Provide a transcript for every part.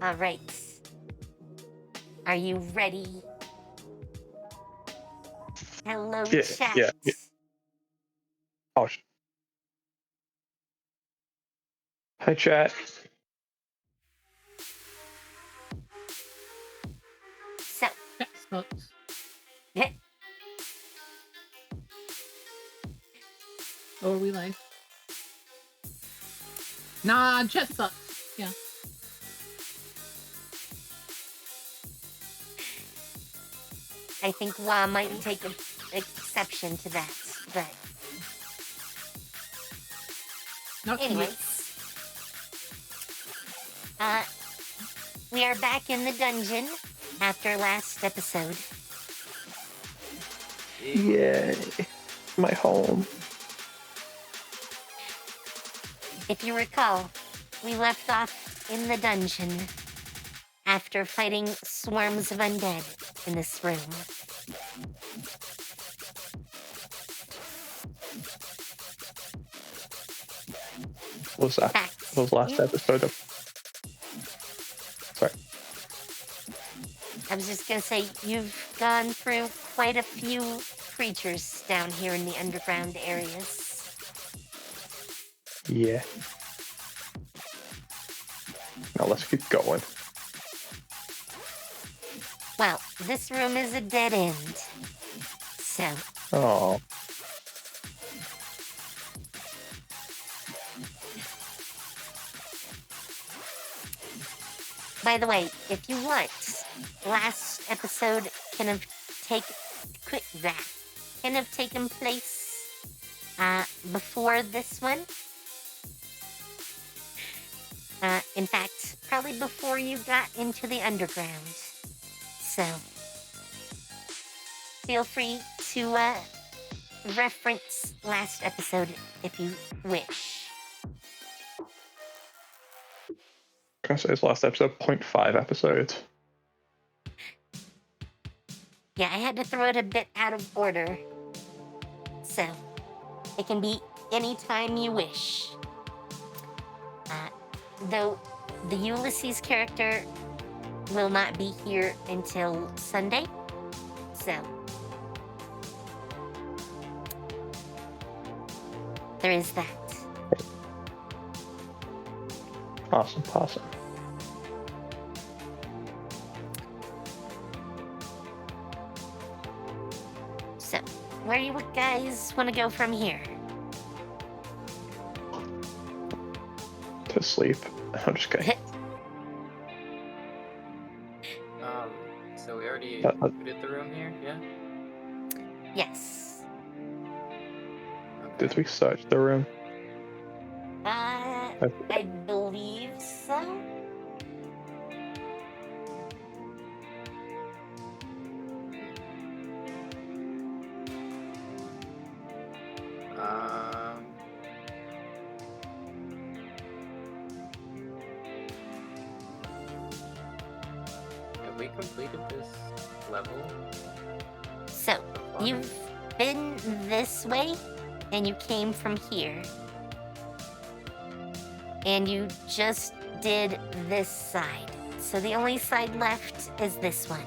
All right. Are you ready? Hello, chat. Yeah. Oh, hi, chat. So, Sucks. Oh, are we live? Nah, chat sucks. Yeah. I think Wa might take exception to that, but Not anyways, we are back in the dungeon after last episode. Yay. My home. If you recall, we left off in the dungeon after fighting swarms of undead in this room. What was that? Facts. What was last episode of? Sorry. I was just gonna say, you've gone through quite a few creatures down here in the underground areas. Yeah. Now let's keep going. Well, this room is a dead end. So, Oh. by the way, if you want, last episode can have taken place before this one. In fact, probably before you got into the underground. So, feel free to reference last episode if you wish. Can I say it's last episode? 0.5 episodes. Yeah, I had to throw it a bit out of order. So, it can be any time you wish. Though the Ulysses character will not be here until Sunday. So, there is that. Awesome. So, where do you guys want to go from here? To sleep. I'm just kidding. So we already did the room here, yeah? Yes. Okay. Did we search the room? I believe so. Have we completed this level? So, far? you've been this way, and you came from here. And you just did this side. So the only side left is this one.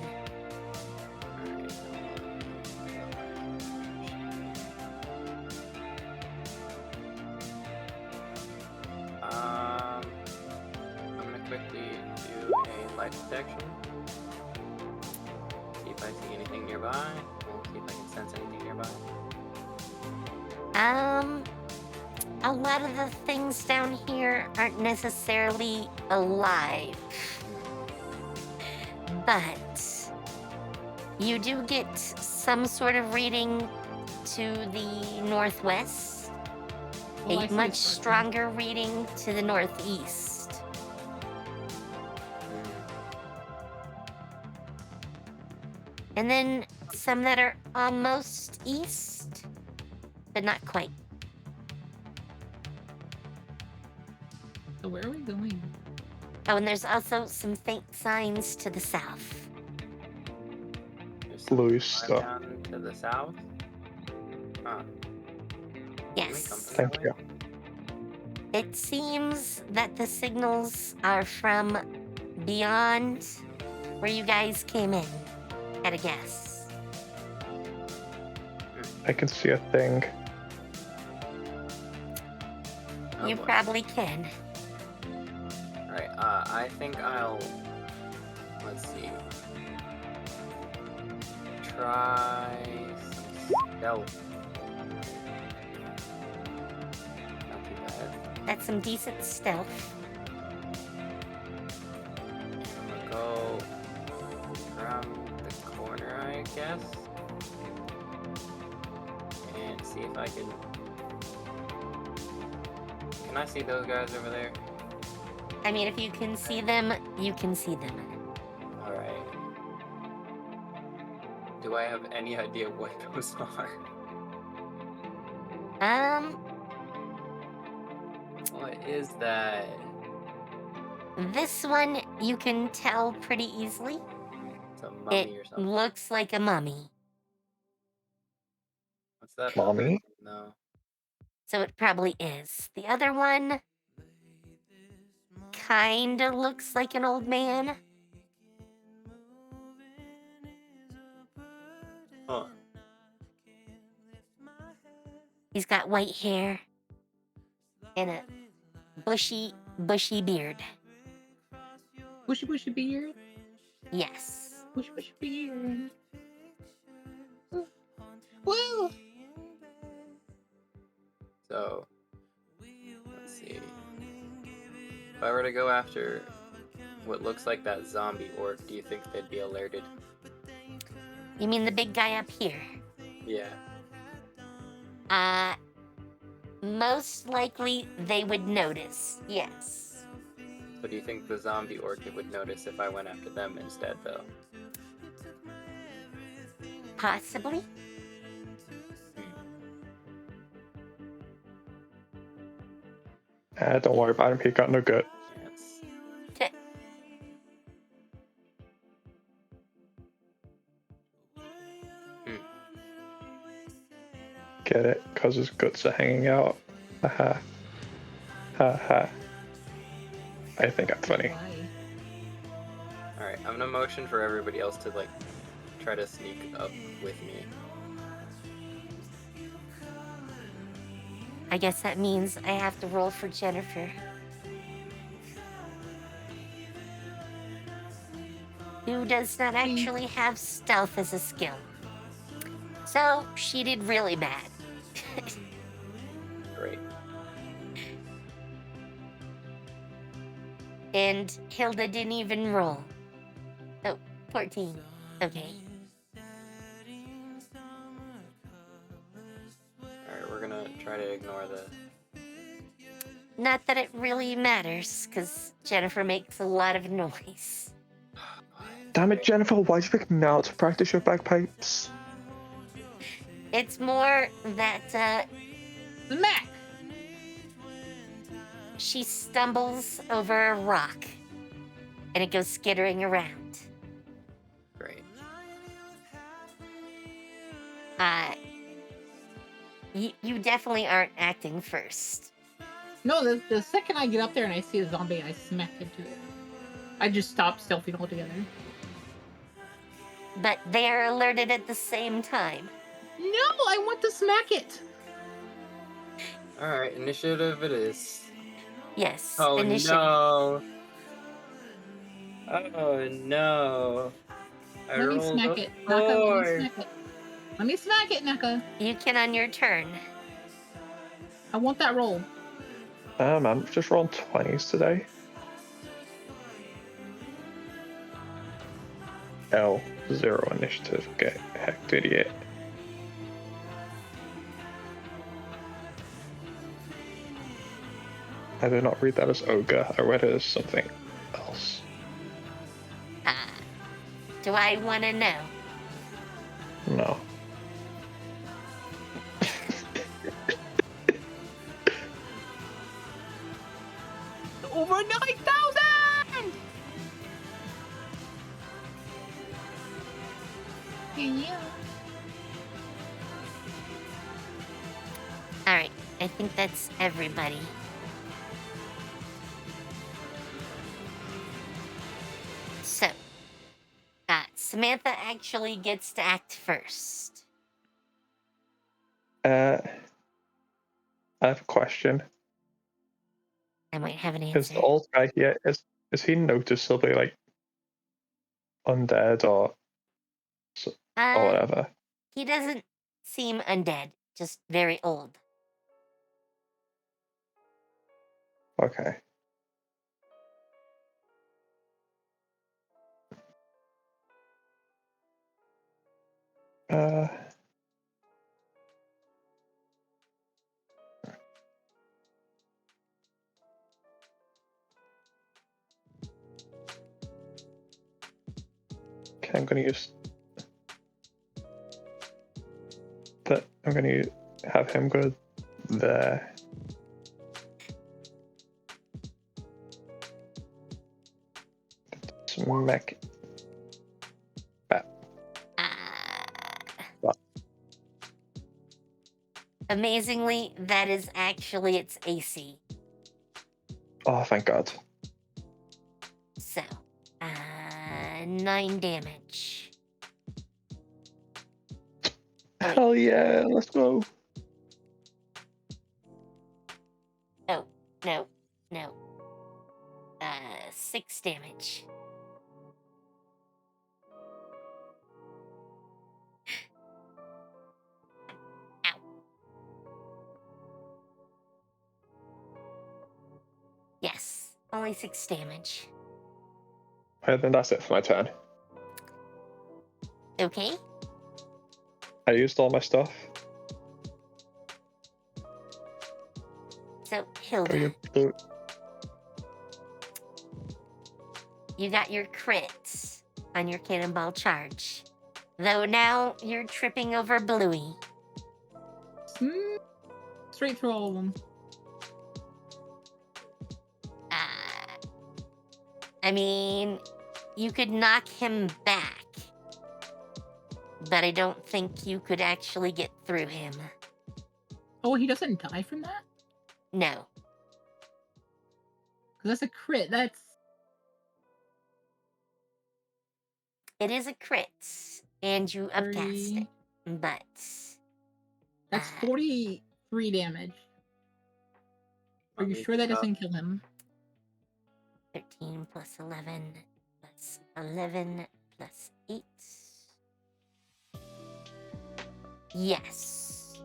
Alright. I'm gonna quickly do a light detection. See if I see anything nearby. We'll see if I can sense anything nearby. A lot of the things down here aren't necessarily alive. But you do get some sort of reading to the northwest, Oh, I a see much it's working. stronger reading to the northeast. And then some that are almost east, but not quite. So where are we going? Oh, and there's also some faint signs to the south. There's some Bluey fire stuff. down to the south. Huh. Yes. Thank you. It seems that the signals are from beyond where you guys came in, at a guess. I can see a thing. Oh, You boy. probably can. Alright, I think I'll... Let's see. Try some stealth. Not too bad. That's some decent stealth. I'm gonna go around the corner, I guess. And see if I can... Can I see those guys over there? I mean, if you can see them, you can see them. Alright. Do I have any idea what those are? What is that? This one you can tell pretty easily. It's a mummy It or something. looks like a mummy, What's that? Mommy? No. so it probably is. The other one kinda looks like an old man. Huh. He's got white hair and a bushy beard. Bushy bushy beard. Yes. Bushy bushy beard. Woo! So, let's see. If I were to go after what looks like that zombie orc, do you think they'd be alerted? You mean the big guy up here? Yeah. Most likely they would notice, yes. So do you think the zombie orc would notice if I went after them instead, though? Possibly. Don't worry about him, he got no good. Yes. Okay. Get it? Because his guts are hanging out. Haha. Haha. I think I'm funny. Why? Alright, I'm gonna motion for everybody else to, like, try to sneak up with me. I guess that means I have to roll for Jennifer. Who does not actually have stealth as a skill. So, she did really bad. Great. And Hilda didn't even roll. Oh, 14. Okay. Alright, we're gonna try to ignore the... Not that it really matters, because Jennifer makes a lot of noise. Damn it, Jennifer, why do you pick now to practice your bagpipes? It's more that The Mac. she stumbles over a rock, and it goes skittering around. You definitely aren't acting first. No, the second I get up there and I see a zombie, I smack into it. I just stop stealthing altogether. But they're alerted at the same time. No, I want to smack it. Alright, initiative it is. Yes, Oh initiative. no! Oh no! I Let me rolled smack a it. Naka, let me 4. smack it. Let me smack it, Naka. You can on your turn. I want that roll. I'm just rolling 20s today. L, 0 initiative. Get hecked, idiot. I did not read that as ogre. I read it as something else. Do I want to know? No. Over 9,000! Yeah. All right, I think that's everybody. So, Samantha actually gets to act first. I have a question. I might have an Is answer. the old guy here, is he noticeably like undead or whatever? He doesn't seem undead, just very old. Okay. Okay, I'm gonna use that. I'm gonna have him go there. Smack. What? Amazingly, that is actually its AC. Oh, thank God. So, 9 damage. Oh, wait. Hell yeah, let's go. Oh, no. 6 damage. Ow. Yes, only 6 damage. Alright, then that's it for my turn. Okay. I used all my stuff. So, Go Hilda, your blue. you got your crits on your cannonball charge. Though now you're tripping over Bluey. Straight through all of them. I mean, you could knock him back, but I don't think you could actually get through him. Oh, he doesn't die from that? No. Because that's a crit. It is a crit, and you upcast 30. it, but... That's 43 damage. Are you sure that doesn't kill him? 13 plus 11 plus 11 plus 8. Yes.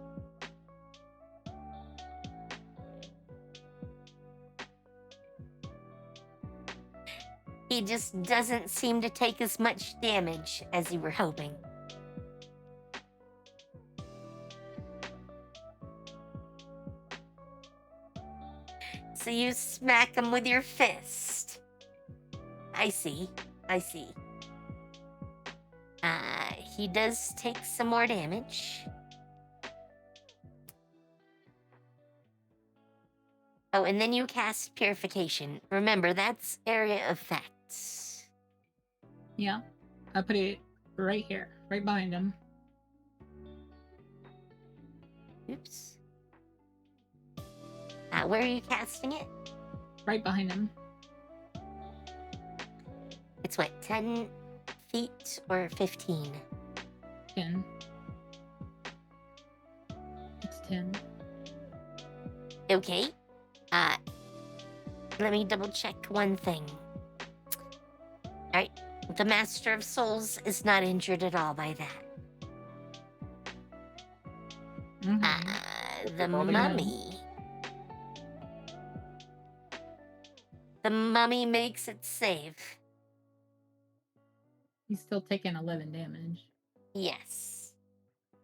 He just doesn't seem to take as much damage as you were hoping. So you smack him with your fist. I see. He does take some more damage. Oh, and then you cast Purification. Remember, that's area effects. Yeah. I put it right here, right behind him. Oops. Where are you casting it? Right behind him. It's what, 10 feet or 15? 10. It's 10. Okay. Let me double check one thing. Alright. The Master of Souls is not injured at all by that. Mm-hmm. The Probably mummy. The mummy makes it save. He's still taking 11 damage. Yes.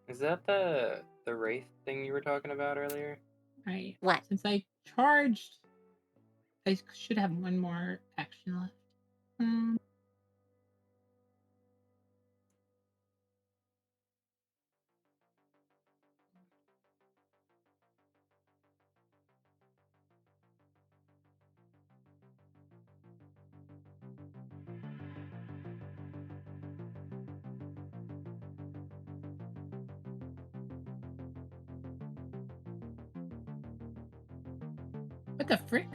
Is that the wraith thing you were talking about earlier? Right. What? Since I charged, I should have one more action left. What the frick?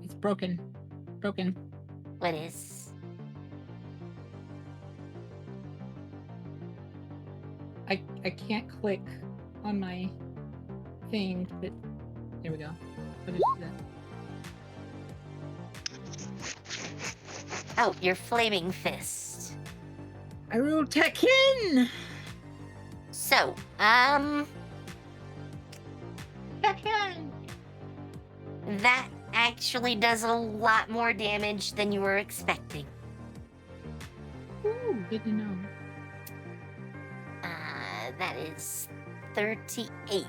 It's broken. Broken. What is? I can't click on my thing, but there we go. What is that? Oh, your flaming fist. I rolled Tekken! So, Tekken! that actually does a lot more damage than you were expecting. Ooh, good to know. That is 38.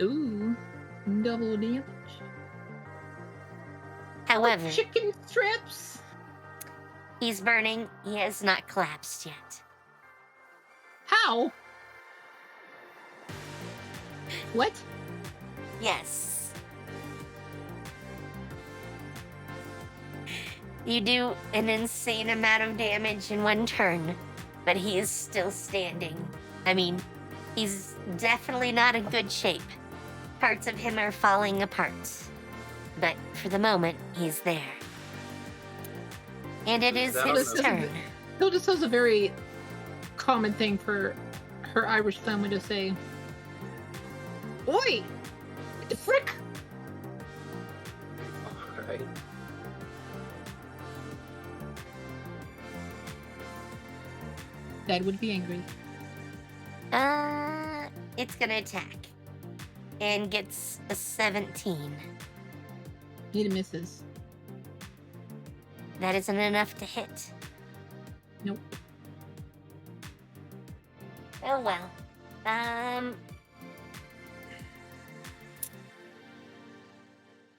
Ooh, double damage. However, Chicken strips! he's burning. He has not collapsed yet. How? What? Yes. You do an insane amount of damage in one turn, but he is still standing. I mean, he's definitely not in good shape. Parts of him are falling apart. But for the moment, he's there. And it is That his was- turn. Hilda says a very common thing for her Irish family to say. Oi! What the frick? Alright. Dad would be angry. It's gonna attack. And gets a 17. It misses. That isn't enough to hit. Nope. Oh well.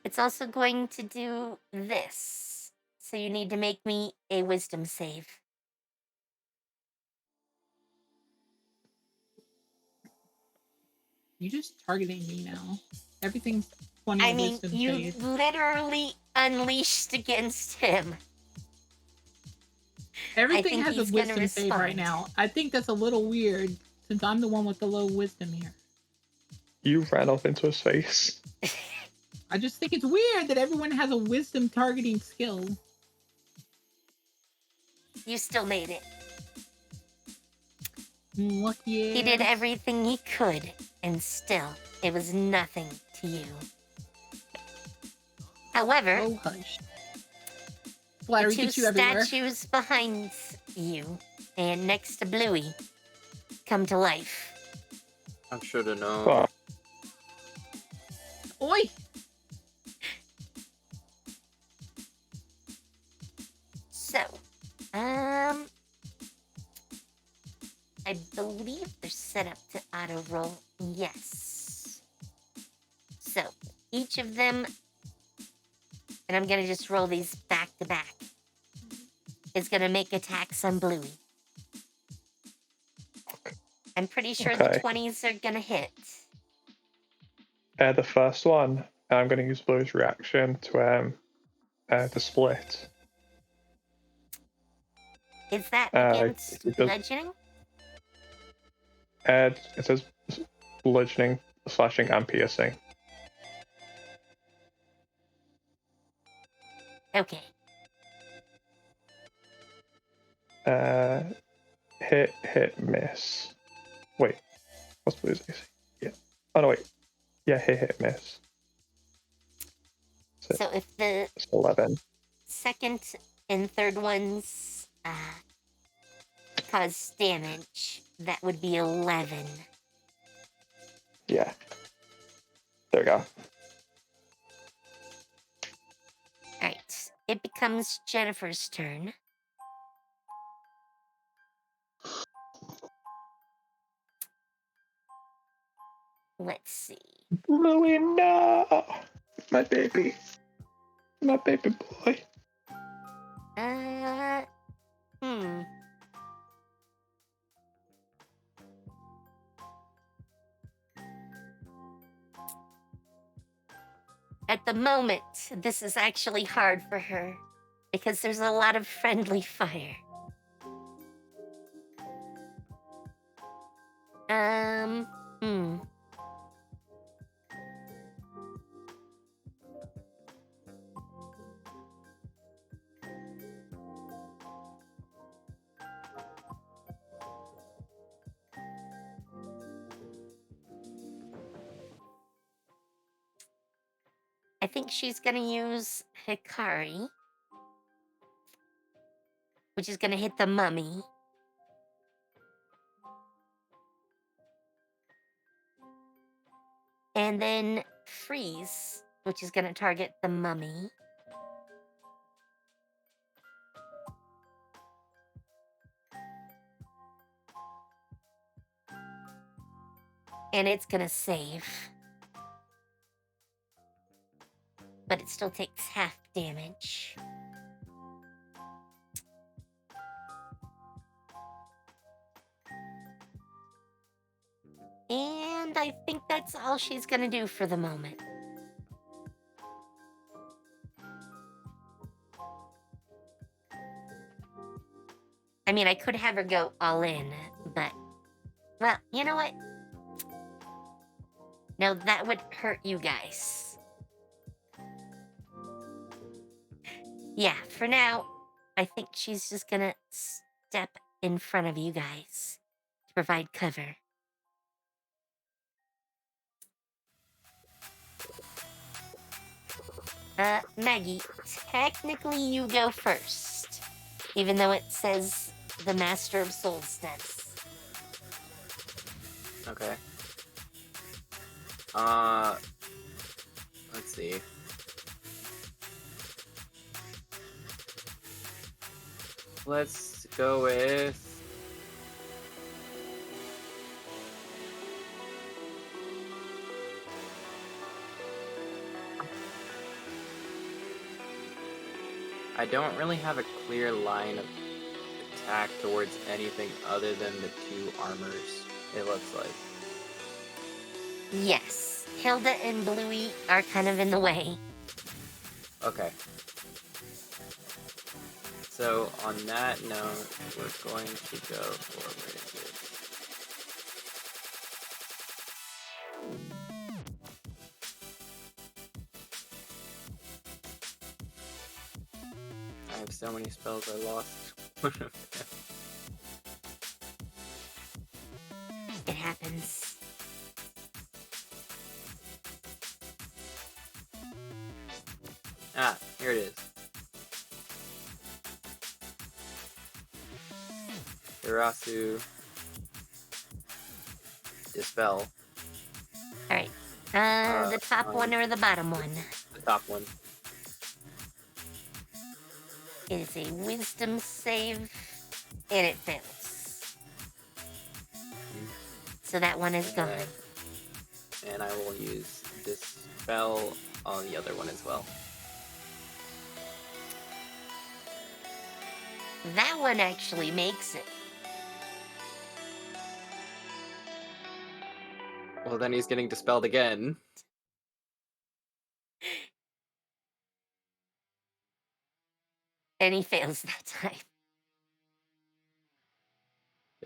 It's also going to do this. So you need to make me a wisdom save. You're just targeting me now. Everything's 20 I mean, wisdom you save. literally unleashed against him. Everything think has a he's gonna wisdom save right respond. now. I think that's a little weird since I'm the one with the low wisdom here. You ran off into his face. I just think it's weird that everyone has a wisdom targeting skill. You still made it. What? Yeah. He did everything he could, and still, it was nothing to you. However, Oh, hush. the Flattery two gets you everywhere. statues behind you and next to Bluey come to life. I should have known. Oh, Oi! So, I believe they're set up to auto roll. Yes. So, each of them, and I'm gonna just roll these back to back, is gonna make attacks on Bluey. I'm pretty sure the Okay. 20s are gonna hit. the first one, I'm going to use Blue's reaction to split. Is that Uh, against it does- bludgeoning? Add, it says bludgeoning, slashing, and piercing. Okay. Hit, miss. Wait, what's the AC? Yeah. Oh no, wait. Yeah, hit, miss. So if the It's 11. second and third ones cause damage, that would be 11. Yeah. There we go. Alright. It becomes Jennifer's turn. Let's see. Lilly, no! My baby. My baby boy. Hmm. At the moment, this is actually hard for her because there's a lot of friendly fire. Hmm. I think she's gonna use Hikari, which is gonna hit the mummy. And then Freeze, which is gonna target the mummy. And it's gonna save. But it still takes half damage. And I think that's all she's gonna do for the moment. I mean, I could have her go all in, but... Well, you know what? No, that would hurt you guys. Yeah, for now, I think she's just gonna step in front of you guys to provide cover. Maggie, technically you go first, even though it says the Master of Souls does. Okay. Let's see. Let's go with... I don't really have a clear line of attack towards anything other than the two armors, it looks like. Yes, Hilda and Bluey are kind of in the way. Okay. So, on that note, we're going to go for... Where is it? I have so many spells I lost. One of them. It happens. Ah, here it is. Hirasu. Dispel. Alright. The top one or the bottom one? The top one. It is a wisdom save, and it fails. So that one is gone. And I will use Dispel on the other one as well. That one actually makes it. Well, then he's getting dispelled again. And he fails that time.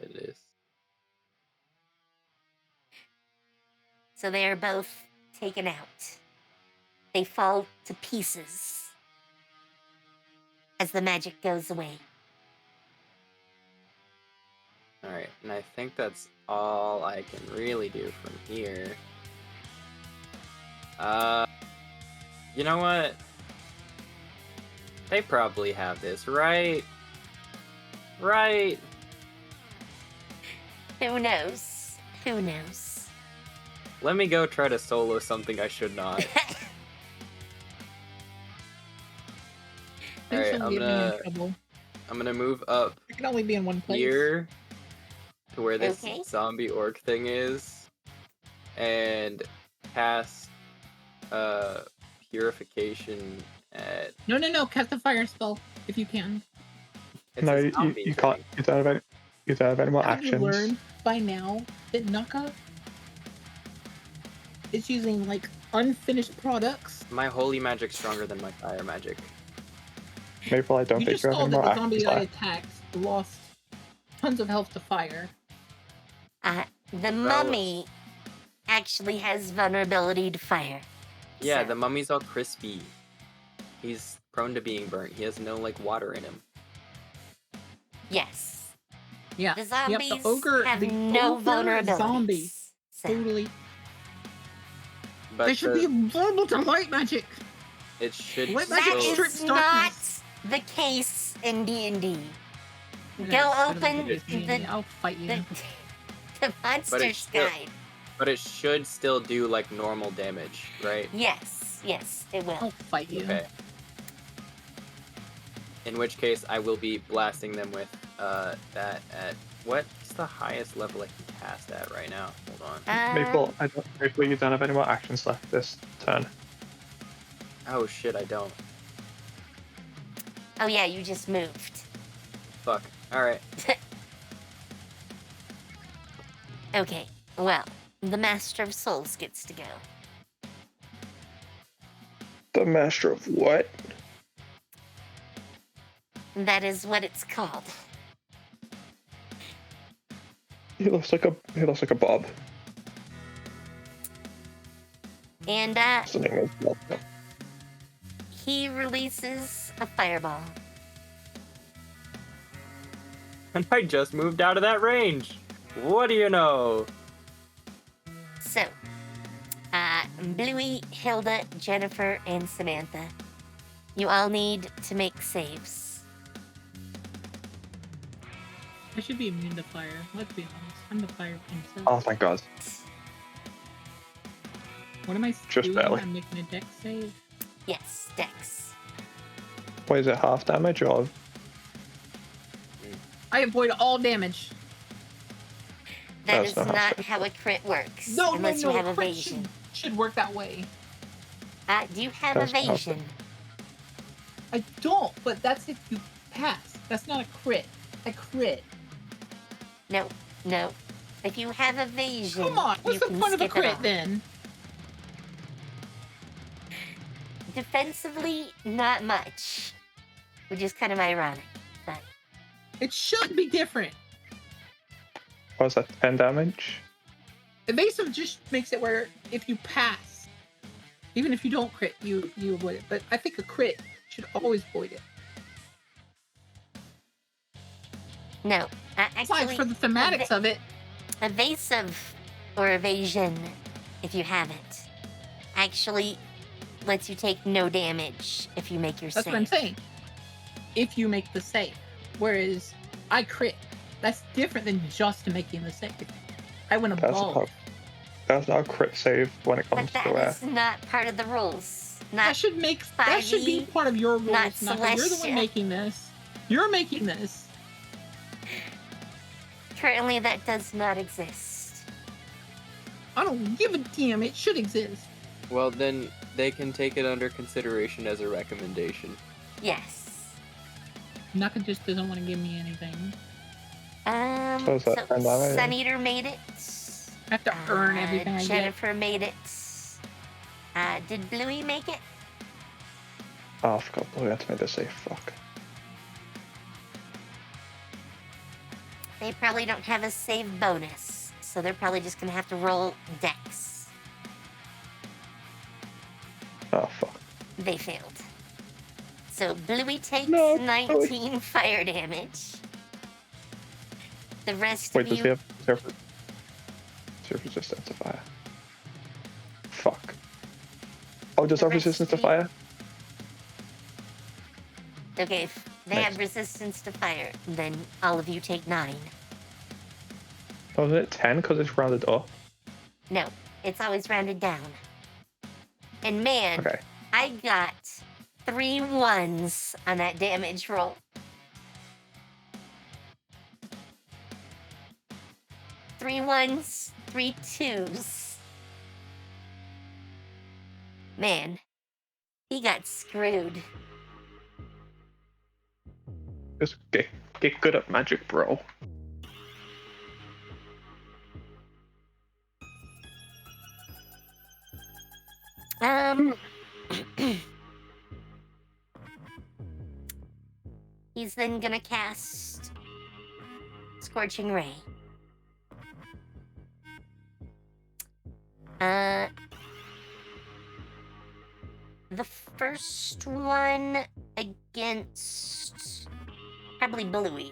It is. So they are both taken out. They fall to pieces as the magic goes away. Alright, and I think that's all I can really do from here. You know what? They probably have this, right? Right? Who knows? Who knows? Let me go try to solo something I should not. Please Alright, don't get me in trouble. I'm gonna move up I can only be in one place. here to where this Okay. zombie orc thing is, and cast purification at. No. Cast the fire spell if you can. It's No, a zombie you can't. thing. You don't have any more Have you actions. learned by now that Naka is using like unfinished products? My holy magic's stronger than my fire magic. Maple, I don't You think just you have saw any that more the actions zombie I left. attacked lost tons of health to fire. The mummy actually has vulnerability to fire. Yeah, So- the mummy's all crispy. He's prone to being burnt. He has no like water in him. Yes. Yeah. The zombies the ogre have the no ogre vulnerabilities. zombie. So, Totally. But They should be vulnerable to light magic. it should Light that magic still, strict is not darkness. the case in D&D. Go Yes, open it is D&D. I'll fight you. the Monster's still- Guide. but it should still do like normal damage, right? Yes, it will. I'll fight you. Okay. In which case, I will be blasting them with that at what's the highest level I can cast at right now? Hold on. Maple, Maple, you don't have any more actions left this turn. Oh shit, I don't. Oh yeah, you just moved. Fuck. All right. Okay, well, the Master of Souls gets to go. The Master of what? That is what it's called. He looks like a Bob. And What's the name of Bob? he releases a fireball. And I just moved out of that range. What do you know? So, Bluey, Hilda, Jennifer, and Samantha, you all need to make saves. I should be immune to fire. Let's be honest. I'm the fire princess. Oh my god. What am I Just doing? barely. I'm making a dex save. Yes, Dex. What is it, half damage or? I avoid all damage. That That's is not how not saves how a crit works. No, unless no. you have Crit evasion. should work that way. Do you have That's not- evasion? I don't, but that's if you pass. That's not a crit. I crit. No. If you have evasion, Come on. What's you the can point of a skip it crit off. then? Defensively, not much. Which is kind of ironic. But It should be different. What is that, 10 damage? Evasive just makes it where if you pass, even if you don't crit, you avoid it. But I think a crit should always avoid it. no. Aside Actually, for the thematics of it, evasive or evasion, if you have it, actually lets you take no damage if you make your that's save. what I'm saying. If you make the save. Whereas I crit. That's different than just making the save. I went above. That's not a crit save when it But comes to that is not part of the rules. That Not should be 5e, part of your rules. not Naka. You're the one Celestia. making this. You're making this. currently that does not exist. I don't give a damn. It should exist. Well, then they can take it under consideration as a recommendation. Yes. Naka just doesn't want to give me anything. So is that 10 damage? Sun Eater made it. I have to earn everything I get. Jennifer made it. Did Bluey make it? Oh, I forgot. We had to make the save. Fuck. They probably don't have a save bonus, so they're probably just gonna have to roll dex. Oh, fuck. They failed. So Bluey takes No, 19 fire damage. The rest Wait, of does you... he have serve resistance to fire? Fuck. Oh, does The have rest resistance to of you- fire? Okay, if they Nice. have resistance to fire, then all of you take 9. Oh, is it 10 because it's rounded up? No, it's always rounded down. And man, Okay. I got 3 1s on that damage roll. Three 1s, 3 2s. Man, he got screwed. Just get good at magic, bro. He's then gonna cast Scorching Ray. The first one against probably Bluey.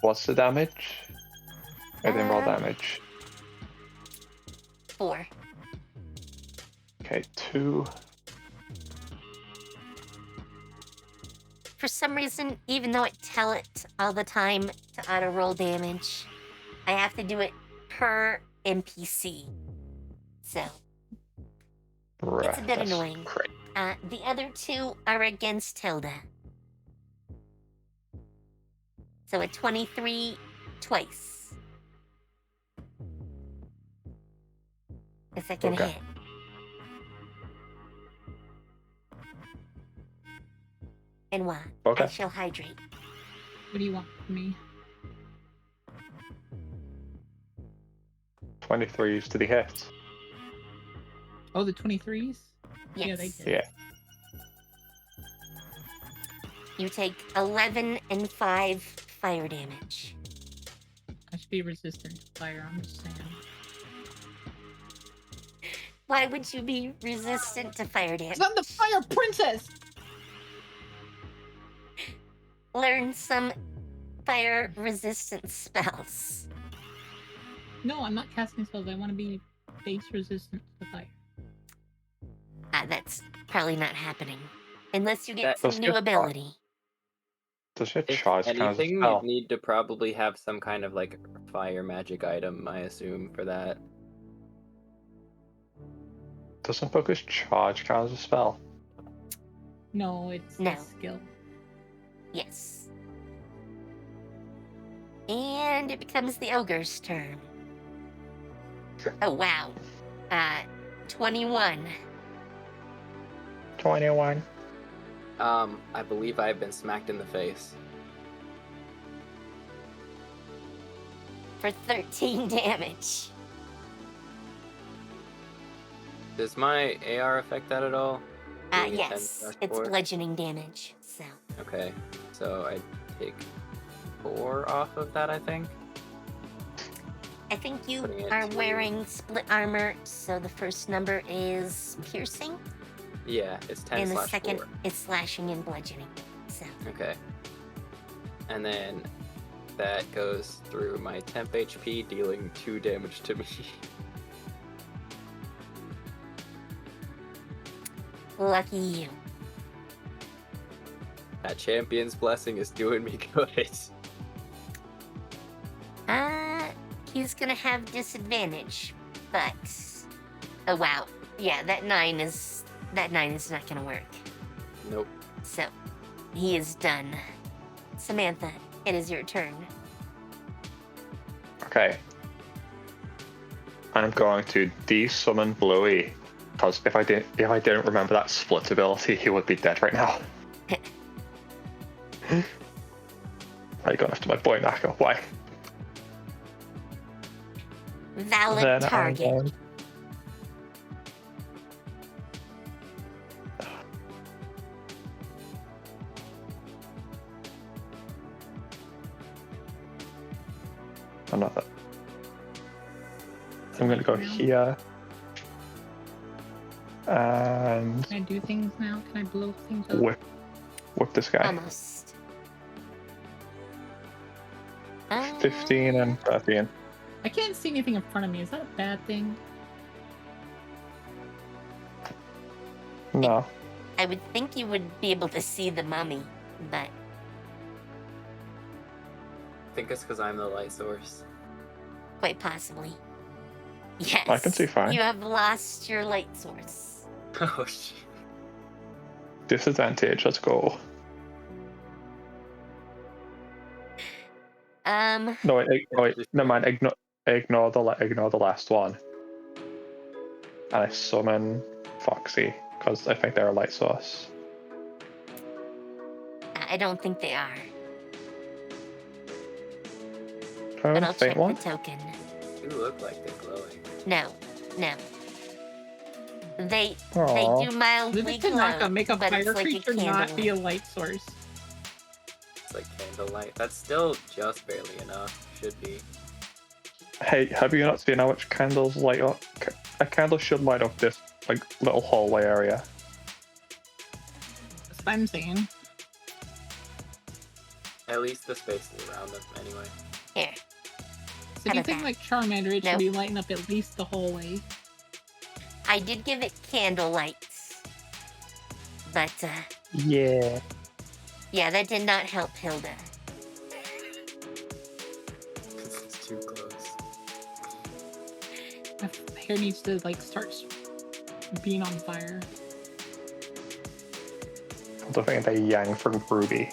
What's the damage? I didn't roll damage. 4. Okay, 2. For some reason, even though I tell it all the time to auto roll damage, I have to do it per NPC. So, Bruh, it's a bit that's annoying. crazy. The other 2 are against Tilda. So a 23 twice. A second Okay. hit. And what? Okay. I shall hydrate. What do you want from me? 23s to the hit. Oh, the 23s? Yes. Yeah, they did. Yeah. You take 11 and 5 fire damage. I should be resistant to fire, I'm just saying. Why would you be resistant to fire damage? 'Cause I'm the fire princess! Learn some fire resistance spells. No, I'm not casting spells. I want to be base resistant to fire. That's probably not happening. Unless you get That- some Let's new get ability. Does your If charge count as a anything, spell? you'd need to probably have some kind of like fire magic item, I assume, for that. Doesn't focus charge count as a spell? No, it's No. a skill. Yes. And it becomes the ogre's turn. Oh, wow. 21. 21. I believe I've been smacked in the face. For 13 damage. Does my AR affect that at all? Being a 10 Yes. slash It's 4? bludgeoning damage, so. Okay, so I take 4 off of that, I think. I think you Putting it are to- wearing split armor, so the first number is piercing, Yeah, it's 10 and the slash second 4. is slashing and bludgeoning. So, Okay. And then that goes through my temp HP, dealing 2 damage to me. lucky you. That champion's blessing is doing me good. He's gonna have disadvantage, but oh wow, yeah, that 9 is not gonna work. Nope. So he is done. Samantha, it is your turn. Okay. I'm going to de-summon Bluey, because if I didn't remember that split ability, he would be dead right now. I got after my boy Naka. Why? Valid Then I'm target. going- I'm gonna go here. And Can I do things now? Can I blow things up? whip this guy. Almost. 15 and 13. I can't see anything in front of me. Is that a bad thing? No. I would think you would be able to see the mummy, but I think it's because I'm the light source. quite possibly. Yes. I can see fine. You have lost your light source. Oh shit. Disadvantage. Let's go. No, wait. Never mind. Ignore the last one. And I summon Foxy because I think they're a light source. I don't think they are. Try But a I'll faint check one. the token. You look like they're glowing. No. They Aw. do mildly This glow, Tanaka make a but fire it's like creature a not be a candle. light source? It's like candlelight. That's still just barely enough. Should be. Hey, have you not seen how much candles light up? A candle should light up this like little hallway area. That's what I'm saying. At least the spaces around them, anyway. Here. So How do you about think that? like Charmander, it should Nope. be lighting up at least the hallway? I did give it candle lights. But Yeah. yeah, that did not help Hilda. It's too close. My hair needs to like start being on fire. I'm looking at the Yang from Ruby.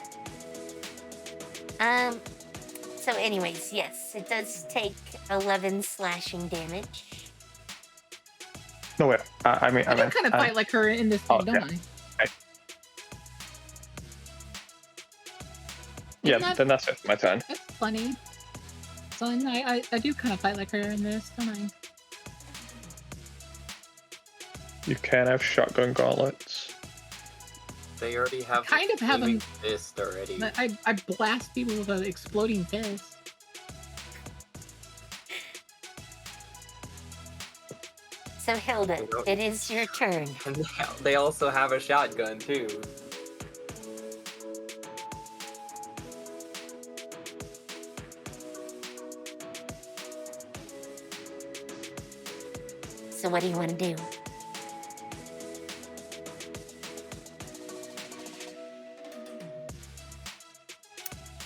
So anyways, yes, it does take 11 slashing damage. No wait. I mean, I do kind of fight like her in this oh, thing, don't yeah. I? Yeah. Isn't that- Then that's it for my turn. That's funny. So I do kind of fight like her in this, don't I? You can have shotgun gauntlets. They already have Kind of have flaming them- fist already. But I blast people with an exploding fist. So Hilda, it is your turn. And they also have a shotgun too. So what do you want to do?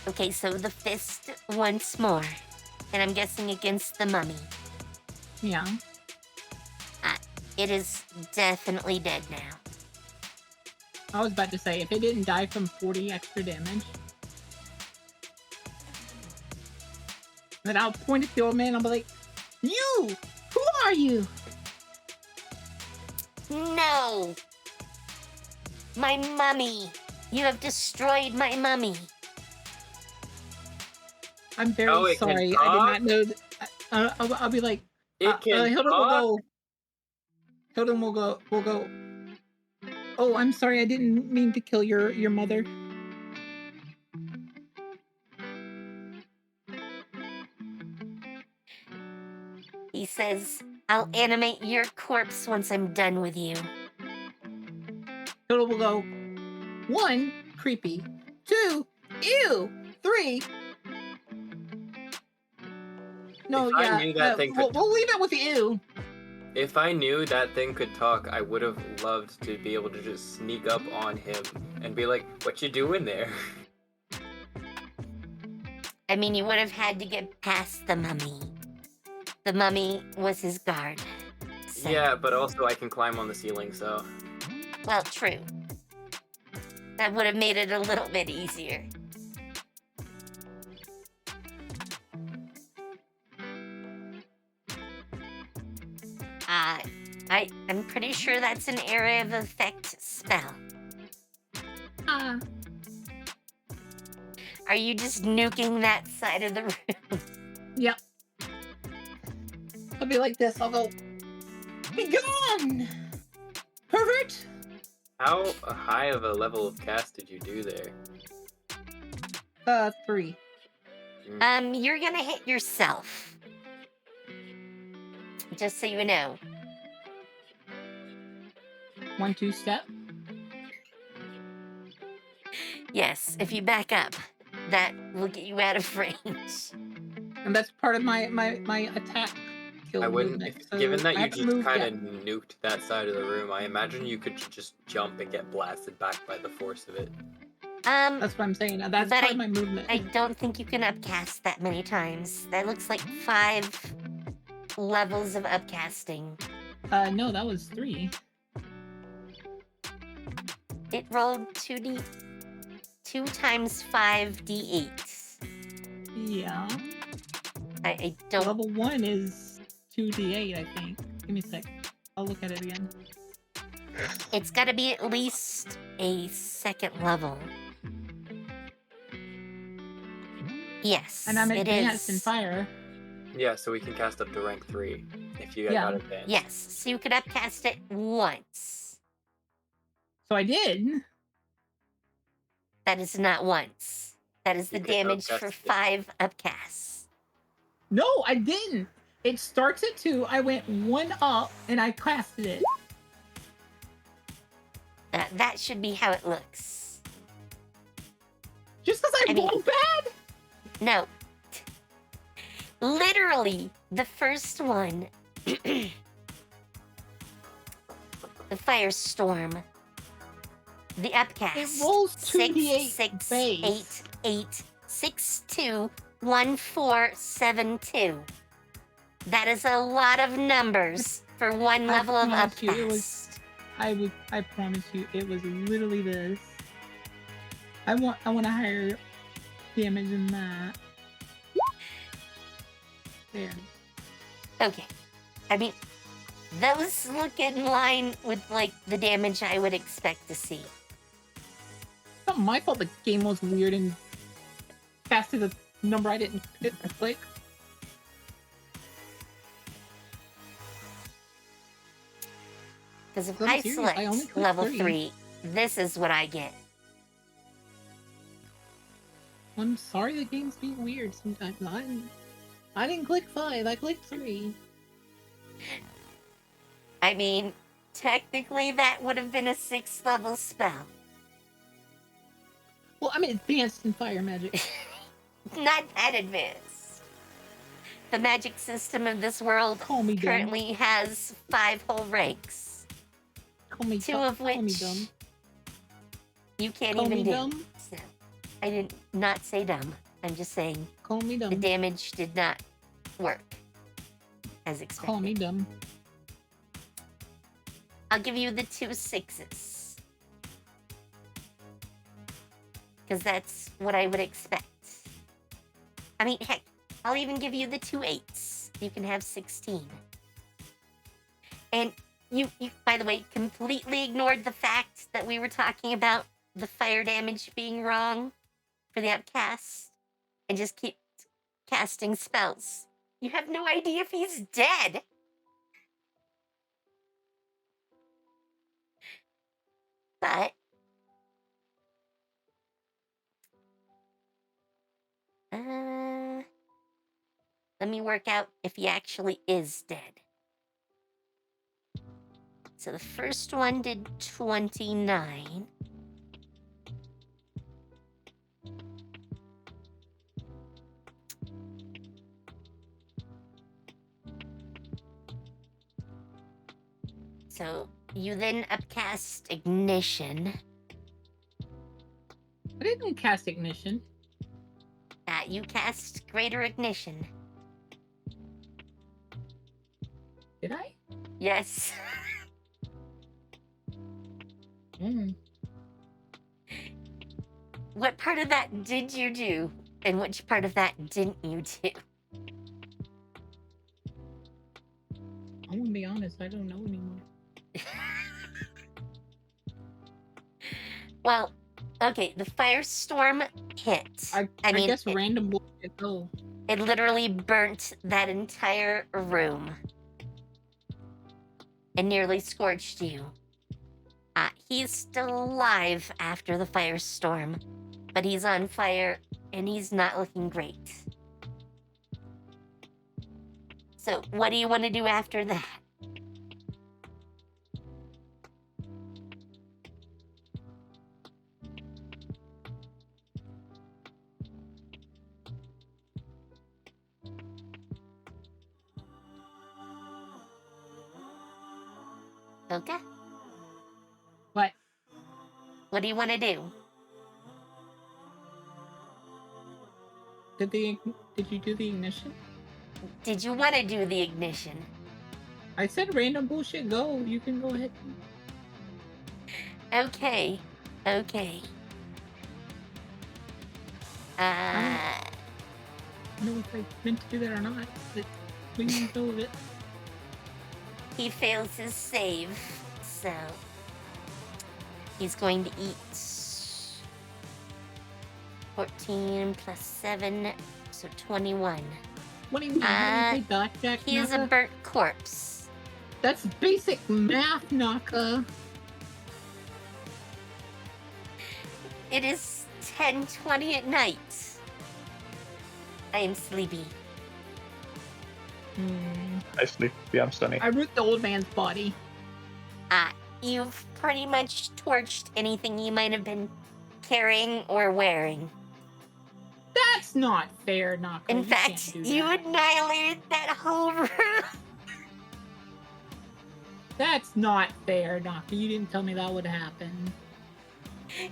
Okay, so the fist once more. And I'm guessing against the mummy. Yeah. It is definitely dead now. I was about to say, if it didn't die from 40 extra damage, then I'll point at the old man and I'll be like, "You! Who are you?" No! My mummy! You have destroyed my mummy. I'm very Oh, it can sorry. I did talk? not know. I'll be like, It can Hilda will talk? go. Hilda will go. Will go. Oh, I'm sorry. I didn't mean to kill your mother. He says, I'll animate your corpse once I'm done with you. Hilda will go. 1, creepy. 2, ew. 3. No, If I yeah. knew that thing could- we'll leave it with the ew. If I knew that thing could talk, I would have loved to be able to just sneak up on him and be like, "What you doing there?" I mean, you would have had to get past the mummy. The mummy was his guard. So, Yeah, but also I can climb on the ceiling, so well, true. That would have made it a little bit easier. I'm pretty sure that's an area of effect spell. Ah. Are you just nuking that side of the room? Yep. I'll be like this. I'll go. Be gone! Pervert! how high of a level of cast did you do there? 3. You're gonna hit yourself. Just so you know. 1-2 step. Yes, if you back up, that will get you out of range. And that's part of my attack kill I wouldn't. movement. If, So given that I you haven't just moved kind yet. of nuked that side of the room, I imagine you could just jump and get blasted back by the force of it. That's what I'm saying. That's But part of my movement. I don't think you can upcast that many times. That looks like 5 levels of upcasting. No, that was 3. It rolled 2 times 5d8. Yeah. I don't. Level 1 is 2d8, I think. Give me a sec. I'll look at it again. It's got to be at least a 2nd level. Yes, And I'm it advanced is. in fire. Yeah, so we can cast up to rank 3 if you Yeah. got advanced. Yes, so you could upcast it once. So I did. That is not once. That is the You could damage for upcast it. 5 upcasts. No, I didn't. It starts at 2. I went 1 up and I casted it. That should be how it looks. Just because I I mean- rolled bad? No. Literally, the first one. The firestorm. The upcast. It rolls 2d8 6, base. 8, 8, 6, 2, 1, 4, 7, 2. That is a lot of numbers for one I level of promise you, it upcast. was- I promise you, it was literally this. I want a higher damage than that. There. Okay. I mean, those look in line with, like, the damage I would expect to see. It's not my fault the game was weird and casted a number I didn't click. Because if I'm I serious, select I only clicked level 3. 3, this is what I get. I'm sorry the game's being weird sometimes. I didn't click 5, I clicked 3. I mean, technically that would have been a 6th level spell. Well, I'm advanced in fire magic. Not that advanced. The magic system of this world Call me dumb. currently has 5 whole ranks. Call me 2 dumb. of Call me which dumb. you can't Call even me do. dumb. So, I did not say dumb. I'm just saying Call me the dumb. damage did not work as expected. Call me dumb. I'll give you the 2 6s. Because that's what I would expect. I mean, heck, I'll even give you the 2 8s. You can have 16. And you, by the way, completely ignored the fact that we were talking about the fire damage being wrong for the upcast. And just keep casting spells. You have no idea if he's dead. But let me work out if he actually is dead. So the first one did 29. So you then upcast Ignition. I didn't cast Ignition. You cast Greater Ignition. Did I? Yes. What part of that did you do? And which part of that didn't you do? I'm gonna be honest, I don't know anymore. Well, okay, the firestorm hit. I mean, guess random bullshit. Oh. it literally burnt that entire room and nearly scorched you. He's still alive after the firestorm, but he's on fire and he's not looking great. So, what do you want to do after that? Okay. What? What do you want to do? Did you do the ignition? Did you want to do the ignition? I said random bullshit. Go. You can go ahead. Okay. Okay. I don't know if I meant to do that or not, but we can go with it. He fails his save, so he's going to eat 14 plus 7, so 21. What do you mean? How do you play blackjack, He is a Naka? burnt corpse. That's basic math, Naka. It is 10:20 at night. I am sleepy. I sleep. Yeah, I'm stunning. I root the old man's body. You've pretty much torched anything you might have been carrying or wearing. That's not fair, Naka. In You fact, can't do you that. annihilated that whole room. That's not fair, Naka. You didn't tell me that would happen.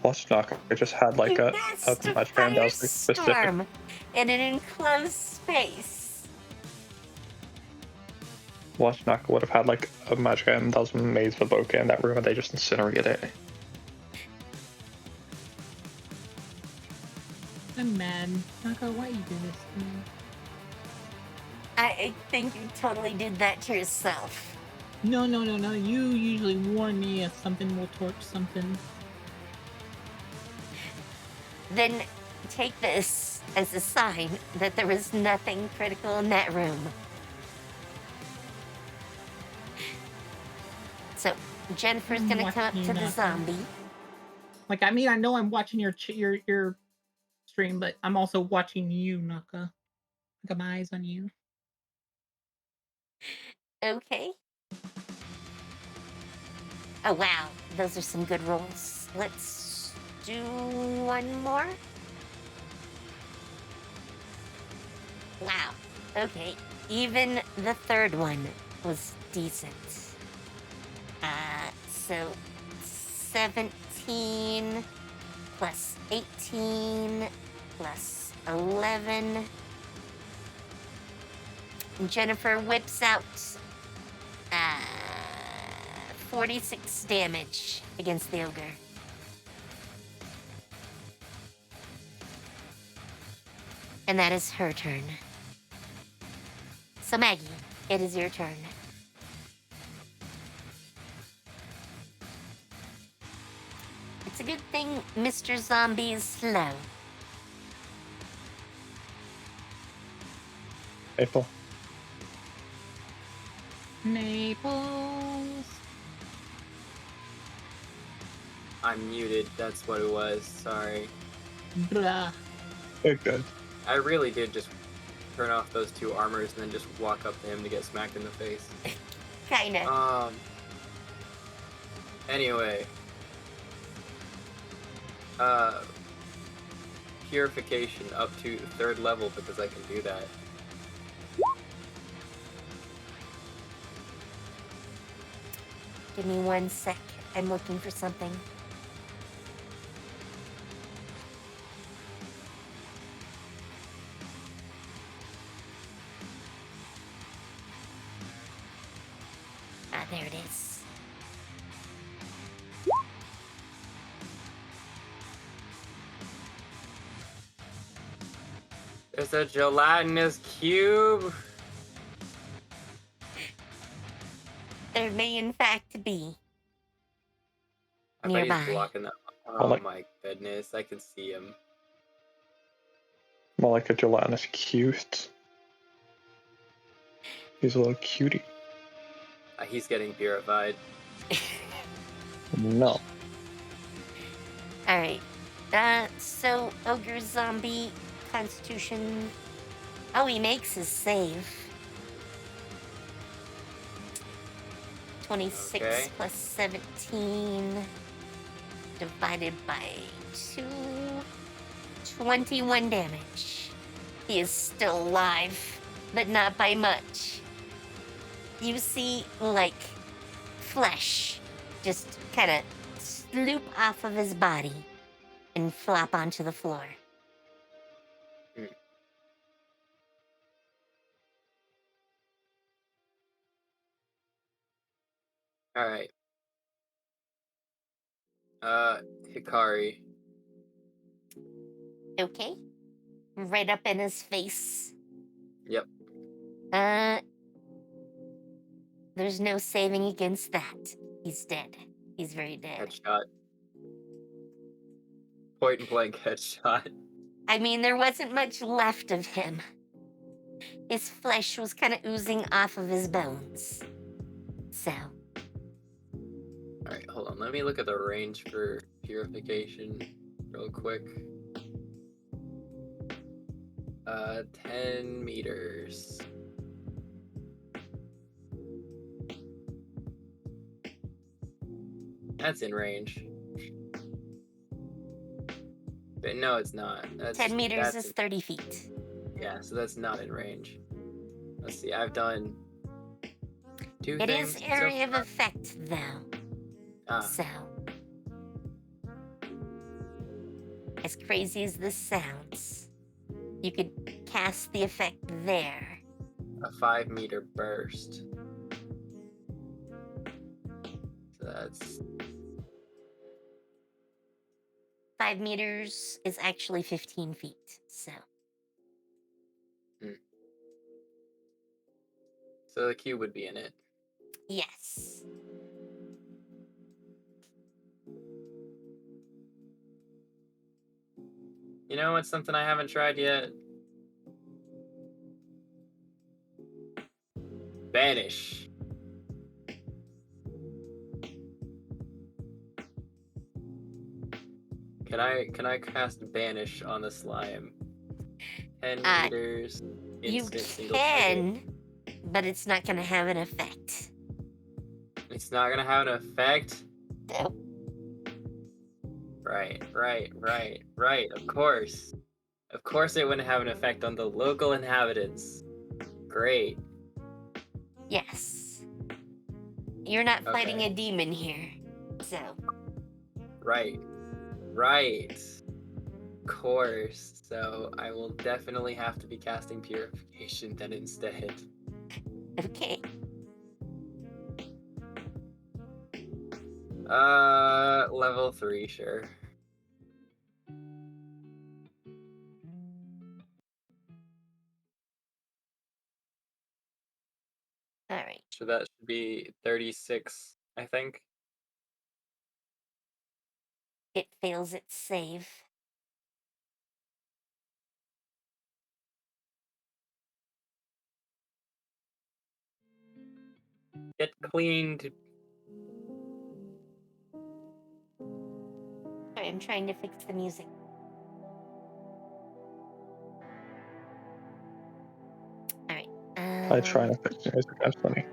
Watch knock. I just had like You a cast a match round that was like, specific. firestorm in an enclosed space. Watch knock would have had like a magic item that was made for Boca in that room, and they just incinerated it. I'm mad. Naka, why you do this to me? I think you totally did that to yourself. No. You usually warn me if something will torch something. Then take this as a sign that there was nothing critical in that room. So Jennifer's gonna come up to the Nothing. zombie. Like, I mean, I know I'm watching your stream, but I'm also watching you, Naka. I got my eyes on you. Okay. Oh wow, those are some good rolls. Let's do one more. Wow. Okay. Even the third one was decent. So 17 plus 18 plus 11. Jennifer whips out 46 damage against the ogre. And that is her turn. So Maggie, it is your turn. It's a good thing Mr. Zombie is slow. April. Maples. I'm muted. That's what it was. Sorry. Blah. Good. I really did just turn off those two armors and then just walk up to him to get smacked in the face. Kinda. Anyway. Purification up to 3rd level because I can do that. Give me 1 sec. I'm looking for something. There it is. It's a gelatinous cube. There may in fact be. I bet Nearby. he's blocking that. Oh Oh my- my goodness, I can see him. More like a gelatinous cute. He's a little cutie. He's getting purified. No. Alright. So ogre zombie constitution. Oh, he makes his save. 26 Okay. plus 17 divided by 2. 21 damage. He is still alive, but not by much. You see, like, flesh just kind of sloop off of his body and flop onto the floor. All right. Hikari. Okay. Right up in his face. Yep. There's no saving against that. He's dead. He's very dead. Headshot. Point and blank headshot. I mean, there wasn't much left of him. His flesh was kind of oozing off of his bones. So, Alright, hold on. Let me look at the range for purification real quick. 10 meters. That's in range. But no, it's not. 10 meters that's is 30 feet. Yeah, so that's not in range. Let's see, I've done 2 It things. is area of effect, though. Ah, So, as crazy as this sounds, you could cast the effect there. a 5-meter burst. So that's 5 meters is actually 15 feet. So, so the cube would be in it. yes. You know what's something I haven't tried yet? Banish. Can I cast Banish on the slime? 10 meters. You Instant single target. can, but it's not going to have an effect. It's not gonna have an effect. Nope. Right. Of course. Of course it wouldn't have an effect on the local inhabitants. Great. Yes. You're not fighting Okay. a demon here. So, Right. Of course. So I will definitely have to be casting Purification then instead. okay. Level 3, sure. All right. So that should be 36, I think. It fails its save. Get cleaned. Sorry, I'm trying to fix the music. All right. I try to fix the music. That's funny.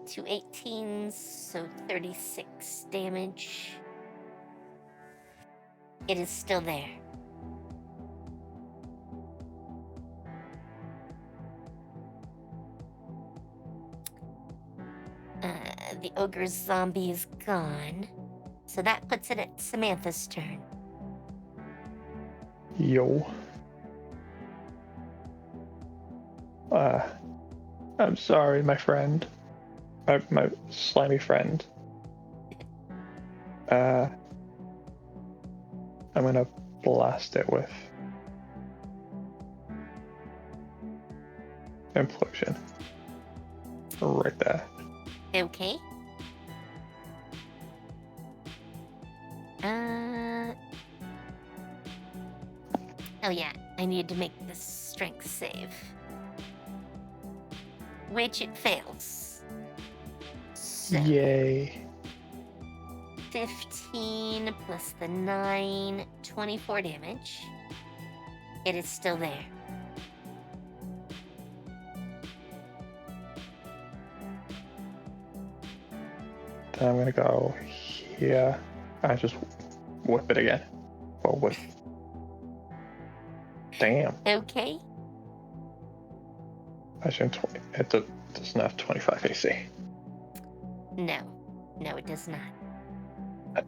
2 18s, so 36 damage. It is still there. The ogre's zombie is gone, so that puts it at Samantha's turn. Yo. I'm sorry, my friend. My slimy friend. I'm gonna blast it with implosion. Right there. Okay. Oh yeah, I need to make this strength save. Which it fails. So, Yay. 15 plus the 9, 24 damage. It is still there. Then I'm gonna go here. I just whip it again. Well, whip. Damn. Okay. I assume it doesn't have 25 AC. No. No, it does not.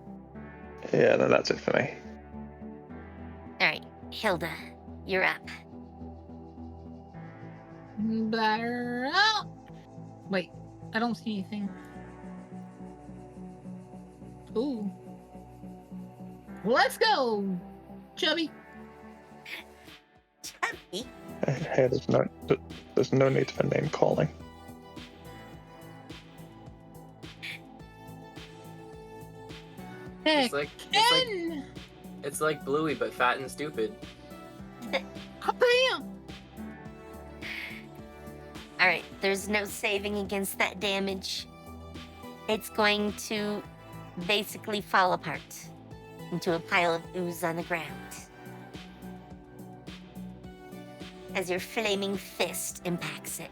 Yeah, then that's it for me. Alright, Hilda, you're up. Bladder out. Wait, I don't see anything. Ooh. Let's go, Chubby. Chubby? Hey, there's no need for name calling. Heck, It's like Bluey, but fat and stupid. Bam! Alright, there's no saving against that damage. It's going to basically fall apart into a pile of ooze on the ground. As your flaming fist impacts it.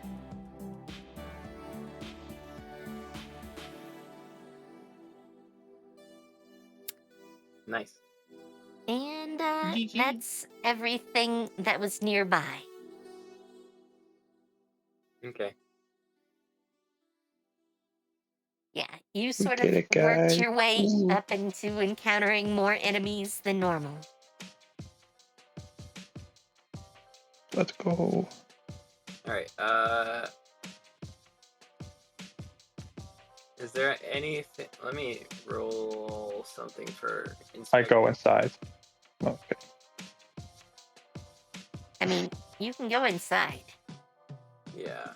Nice. And GG. that's everything that was nearby. Okay. Yeah, you sort of did it, worked guys. your way Ooh. up into encountering more enemies than normal. Let's go. Alright, is there anything... Let me roll something for I inspect. go inside. Okay. I mean, you can go inside. Yeah.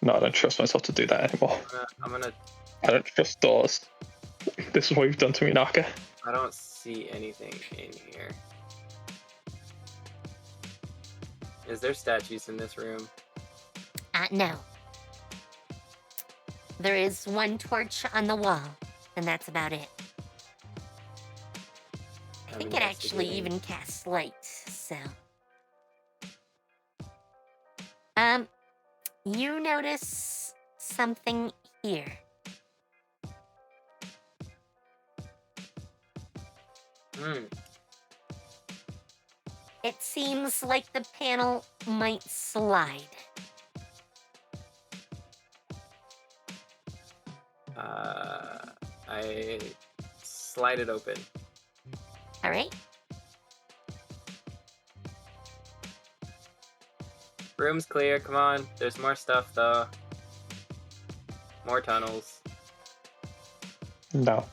No, I don't trust myself to do that anymore. I'm gonna... I don't trust doors. This is what you've done to me, Naka. I don't see anything in here. Is there statues in this room? No. There is one torch on the wall, and that's about it. I I'm think it actually investigating. even casts light, so. You notice something here. Hmm. It seems like the panel might slide. I slide it open. All right? Room's clear, come on. There's more stuff though. More tunnels. No.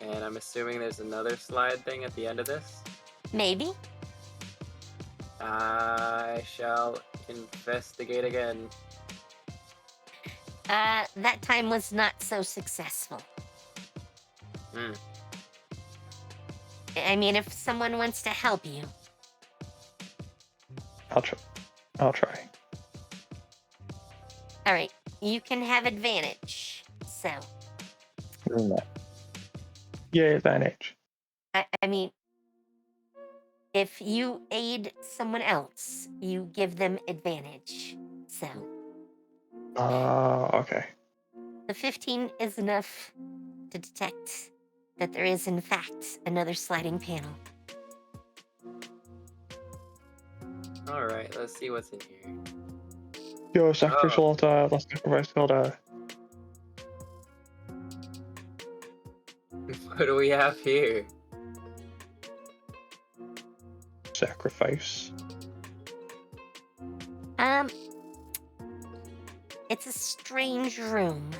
And I'm assuming there's another slide thing at the end of this. Maybe. I shall investigate again. That time was not so successful. Hmm. I mean, if someone wants to help you. I'll try. All right, you can have advantage. So, No. Yeah, advantage. I mean, if you aid someone else, you give them advantage. So, Okay. the 15 is enough to detect that there is, in fact, another sliding panel. Alright, let's see what's in here. Yo, sacrificial altar, last sacrifice altar. What do we have here? Sacrifice. It's a strange room.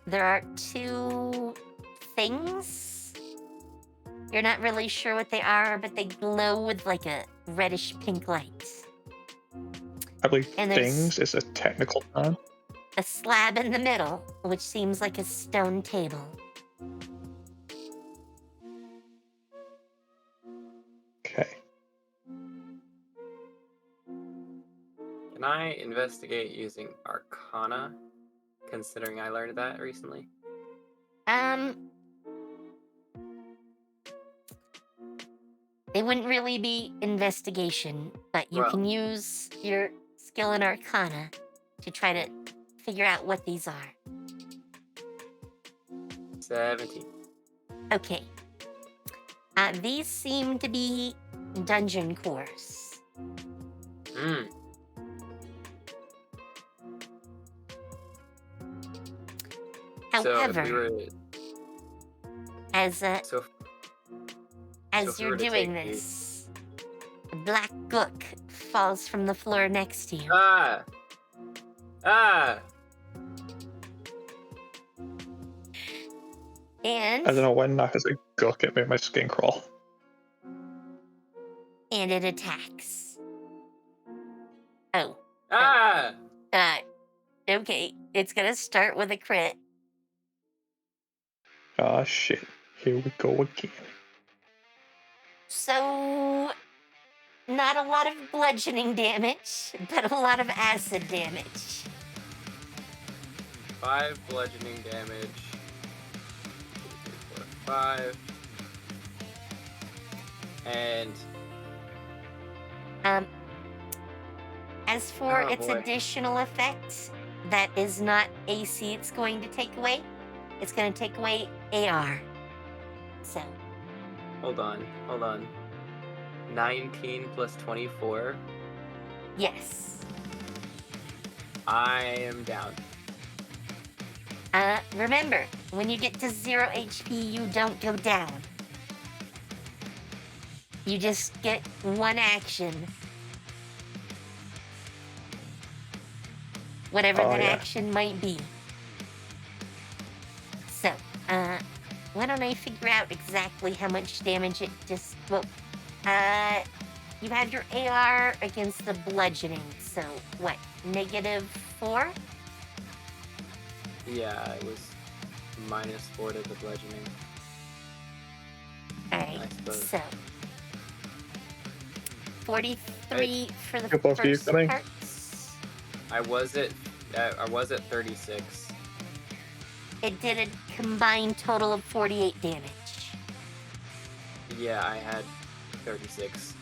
There are two things. You're not really sure what they are, but they glow with like a reddish pink light. I believe And there's- things is a technical term. A slab in the middle, which seems like a stone table. Okay. Can I investigate using Arcana? Considering I learned that recently. It wouldn't really be investigation, but you Well- can use your skill in Arcana to try to figure out what these are. 17. Okay. These seem to be dungeon cores. Hmm. However, So if we were, as so if we you're were to doing take this, a black book falls from the floor next to you. ah, And I don't know when that is a gook, it made my skin crawl. it attacks. Oh. ah. Okay. It's gonna start with a crit. Ah, shit. Here we go again. So, not a lot of bludgeoning damage, but a lot of acid damage. 5 bludgeoning damage. 2, 3, 4, 5. And As for Oh, its boy. additional effect, that is not AC it's going to take away. It's going to take away AR. So, hold on. 19 plus 24. yes. I am down. Remember, when you get to 0 HP, you don't go down. You just get one action. Whatever Oh, that yeah. action might be. So, why don't I figure out exactly how much damage it just... Well, you have your AR against the bludgeoning, so what, -4? Yeah, it was -4 to the bludgeoning. Alright, I suppose. so... 43 for the How close are you first coming? parts. I was at 36. It did a combined total of 48 damage. Yeah, I had 36.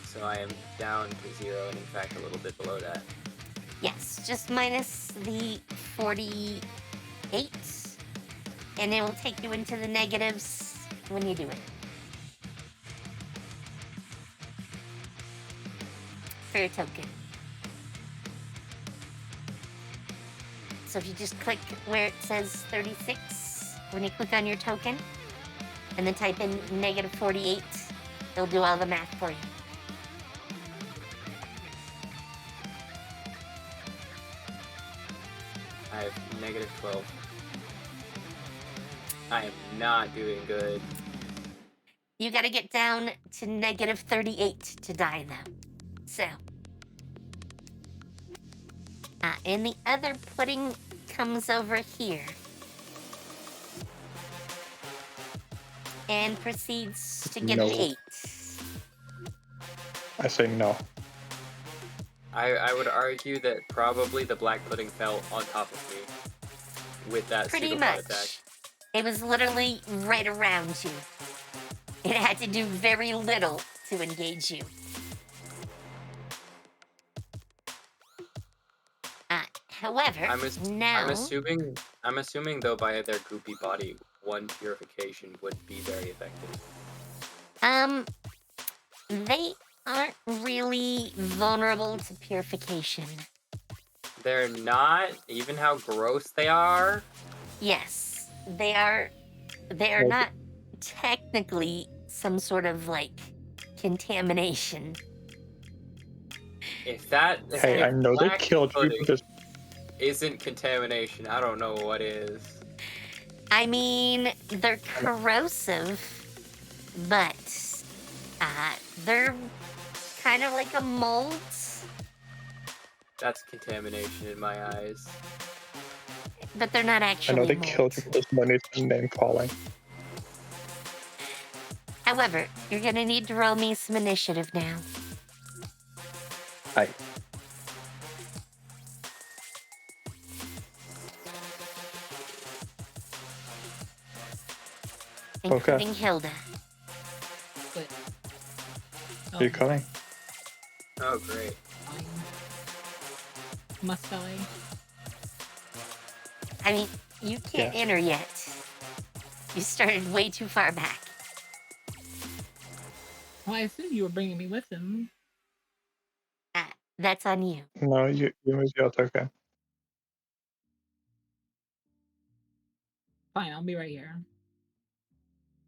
So I am down to 0, and in fact a little bit below that. Yes, just minus the 48, and it will take you into the negatives when you do it. For your token. So if you just click where it says 36, when you click on your token, and then type in -48, it'll do all the math for you. I have -12. I am not doing good. You gotta get down to -38 to die, though. So. And the other pudding comes over here. And proceeds to get an No. 8. I say no. I would argue that probably the black pudding fell on top of me with that Pretty pseudopod much. attack. It was literally right around you. It had to do very little to engage you. However, now... I'm assuming though by their goopy body, 1 purification would be very effective. They aren't really vulnerable to purification. They're not, even how gross they are. Yes, they are not technically some sort of, like, contamination. If that Hey, I know they black killed you, pudding but there's isn't contamination, I don't know what is. I mean, they're corrosive, but they're kind of like a mold. That's contamination in my eyes. But they're not I actually know they mold. killed you, but there's no need for name calling. However, you're gonna need to roll me some initiative now. Aye. Including Hilda. But, Are you coming? Oh, great. fine. Must I? I mean, you can't enter yet. You started way too far back. Well, I assumed you were bringing me with him. That's on you. No, you use your token. Fine, I'll be right here.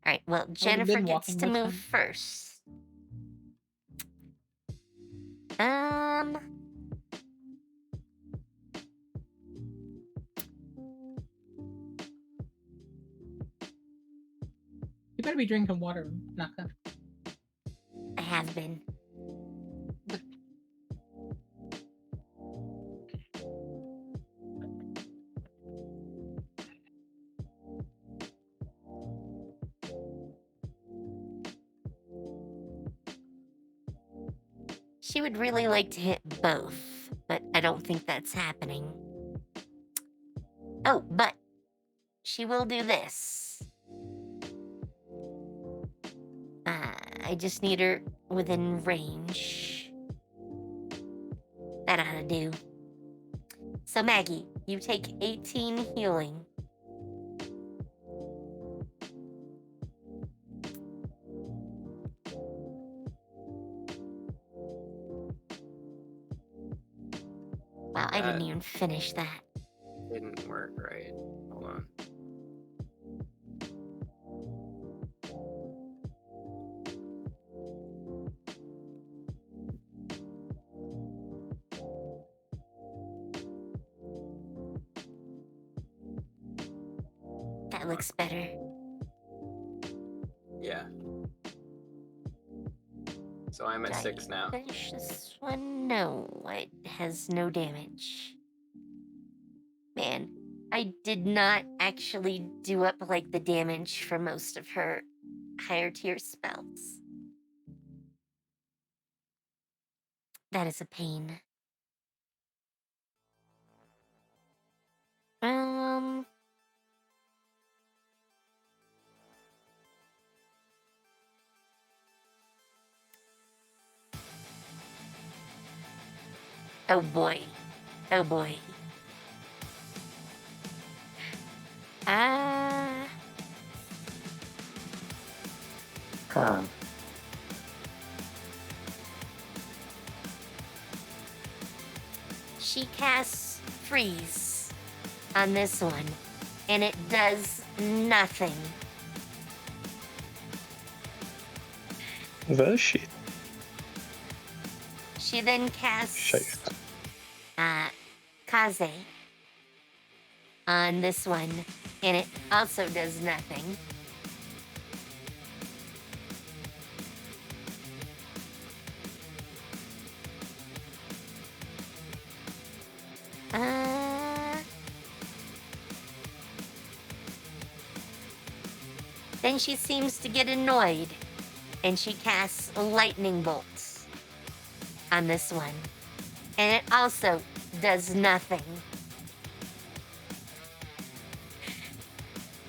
All right, well, Jennifer been gets walking to with move him. first. You better be drinking water, Naka. I have been. She would really like to hit both, but I don't think that's happening. Oh, but she will do this. I just need her within range. That ought to do. So Maggie, you take 18 healing. Wow, I didn't even finish that. Didn't work right. Hold on. That looks better. Yeah. So I'm at Did I 6 now. finish this one? No, it has no damage. Man, I did not actually do up like the damage for most of her higher tier spells. That is a pain. Oh boy. Oh boy. She casts freeze on this one, and it does nothing. The shit. She then casts Shit. Kaze on this one, and it also does nothing. Then she seems to get annoyed, and she casts lightning bolts on this one, and it also does nothing.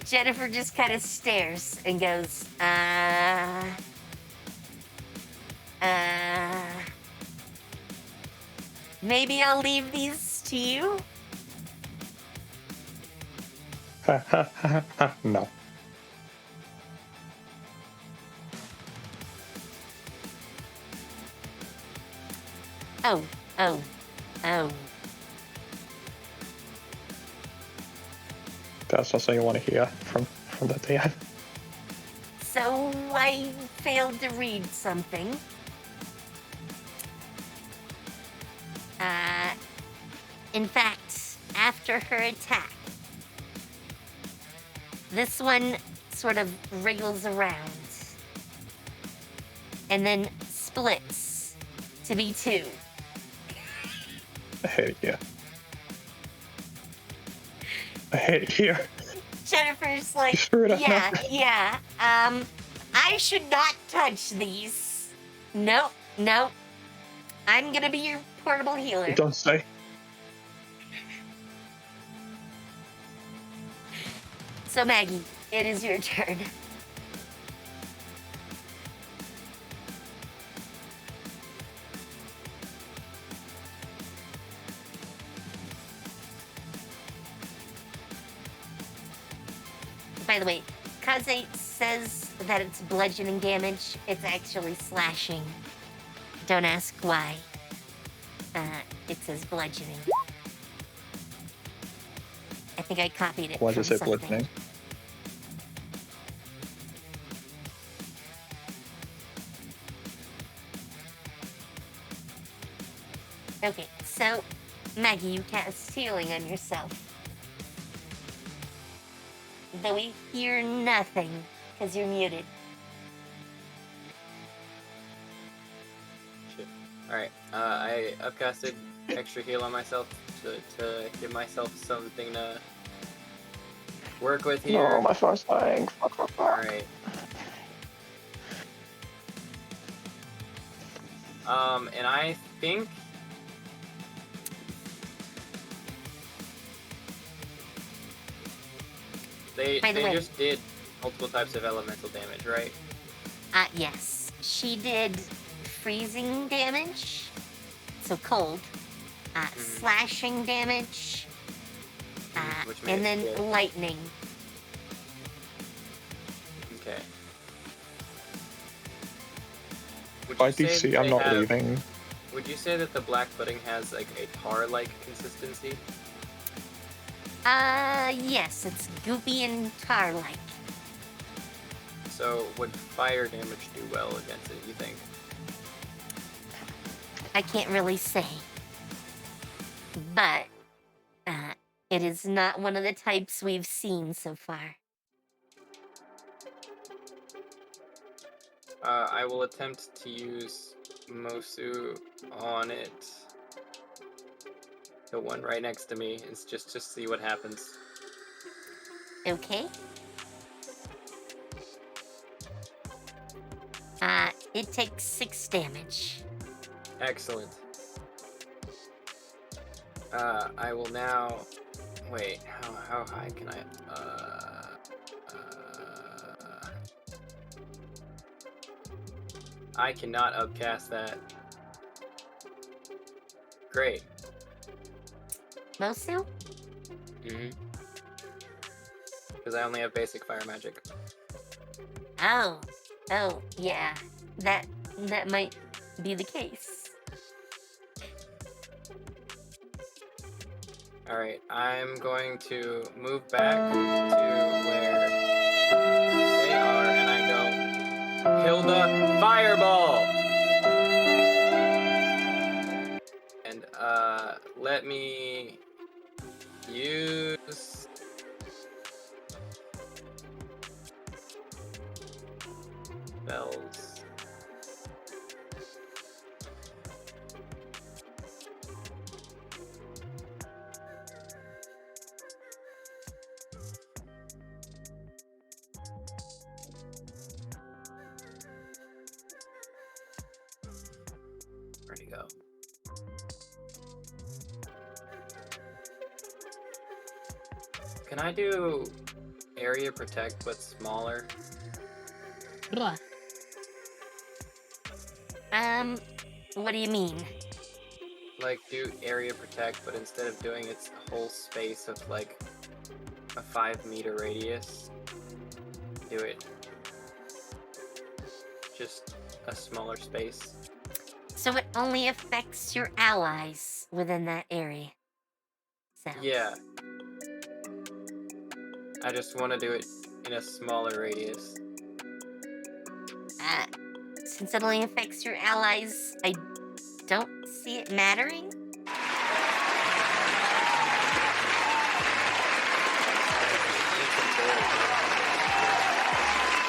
Jennifer just kind of stares and goes, maybe I'll leave these to you? No. Oh. That's also you want to hear from the DM. So I failed to read something. In fact, after her attack, this one sort of wriggles around and then splits to be two. I hate it here. I hate it here. Jennifer's like, You screwed up. yeah, I should not touch these. Nope. I'm gonna be your portable healer. You don't say. So Maggie, it is your turn. By the way, Kaze says that it's bludgeoning damage. It's actually slashing. Don't ask why. It says bludgeoning. I think I copied it Why from does it say something. bludgeoning? Okay, so Maggie, you cast healing on yourself. Though we hear nothing, because you're muted. Shit. Alright, I upcasted extra heal on myself to give myself something to work with here. No, my phone's dying. Fuck. Alright. And I think they By the way- just did multiple types of elemental damage, right? Yes. She did freezing damage, so cold, slashing damage, Which made and it then good. lightning. Okay. Would By you say DC, that I'm they not have- leaving. Would you say that the black pudding has like a tar-like consistency? Yes, it's goopy and tar-like. So would fire damage do well against it, you think? I can't really say. But, it is not one of the types we've seen so far. I will attempt to use Mosu on it. The one right next to me. It's just see what happens. Okay? It takes 6 damage. Excellent. I will now... Wait, how high can I... I cannot upcast that. Great. Mosu? Mm-hmm. Because I only have basic fire magic. Oh, yeah. That might be the case. Alright, I'm going to move back to where they are, and I go, Hilda, fireball! And, let me use... spells. Where'd he go? Can I do area protect but smaller? Blah. What do you mean? Like do area protect, but instead of doing its whole space of like a 5-meter radius, do it just a smaller space. So it only affects your allies within that area. So. Yeah. I just want to do it in a smaller radius. Since it only affects your allies, I don't see it mattering.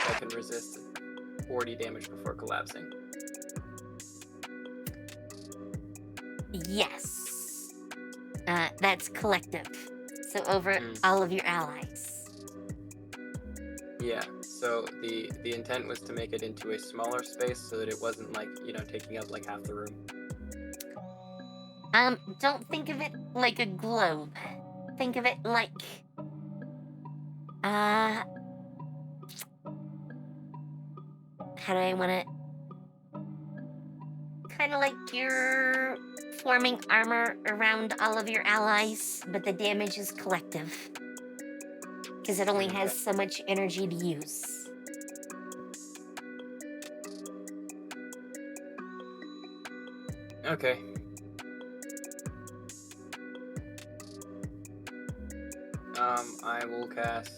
I can resist 40 damage before collapsing. Yes. That's collective. So over Mm. all of your allies. Yeah, so the intent was to make it into a smaller space so that it wasn't like, taking up like half the room. Don't think of it like a globe. Think of it like, how do I want it? Kind of like you're forming armor around all of your allies, but the damage is collective. because it only Okay. has so much energy to use. Okay. I will cast.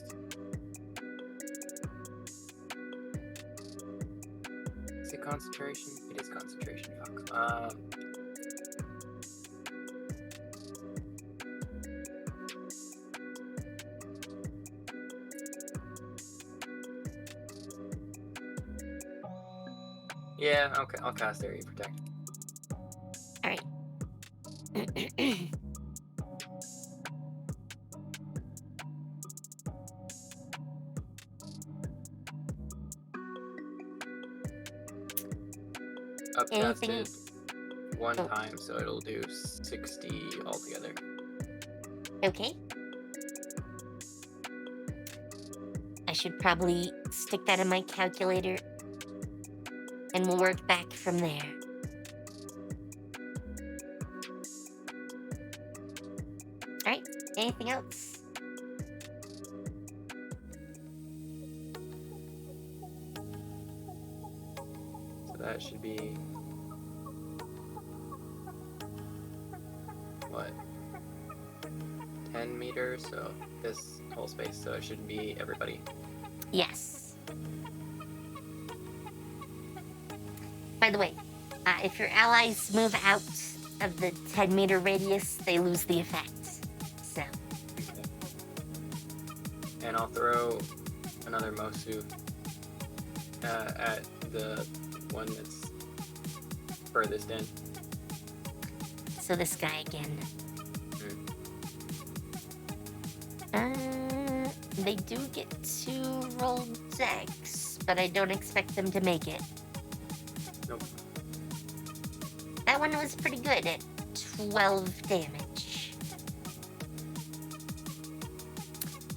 Is it concentration? It is concentration. Fuck. Yeah, okay, I'll cast Area Protect. All right. Anything- Upcasted one Oh. time, so it'll do 60 altogether. Okay. I should probably stick that in my calculator, and we'll work back from there. All right. Anything else? So that should be what? 10 meters, so this whole space, so it should be everybody. Yes. By the way, if your allies move out of the 10-meter radius, they lose the effect. So, And I'll throw another Mosu at the one that's furthest in. so this guy again. They do get to roll dex, but I don't expect them to make it. Nope. That one was pretty good at 12 damage.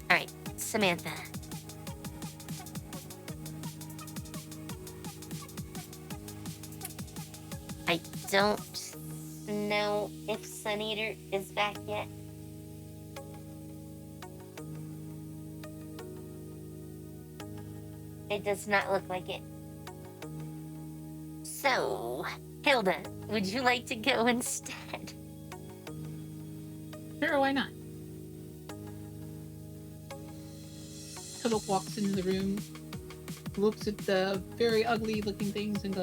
Alright, Samantha. I don't know if Sun Eater is back yet. It does not look like it. So, Hilda, would you like to go instead? Sure, why not? Hilda walks into the room, looks at the very ugly looking things and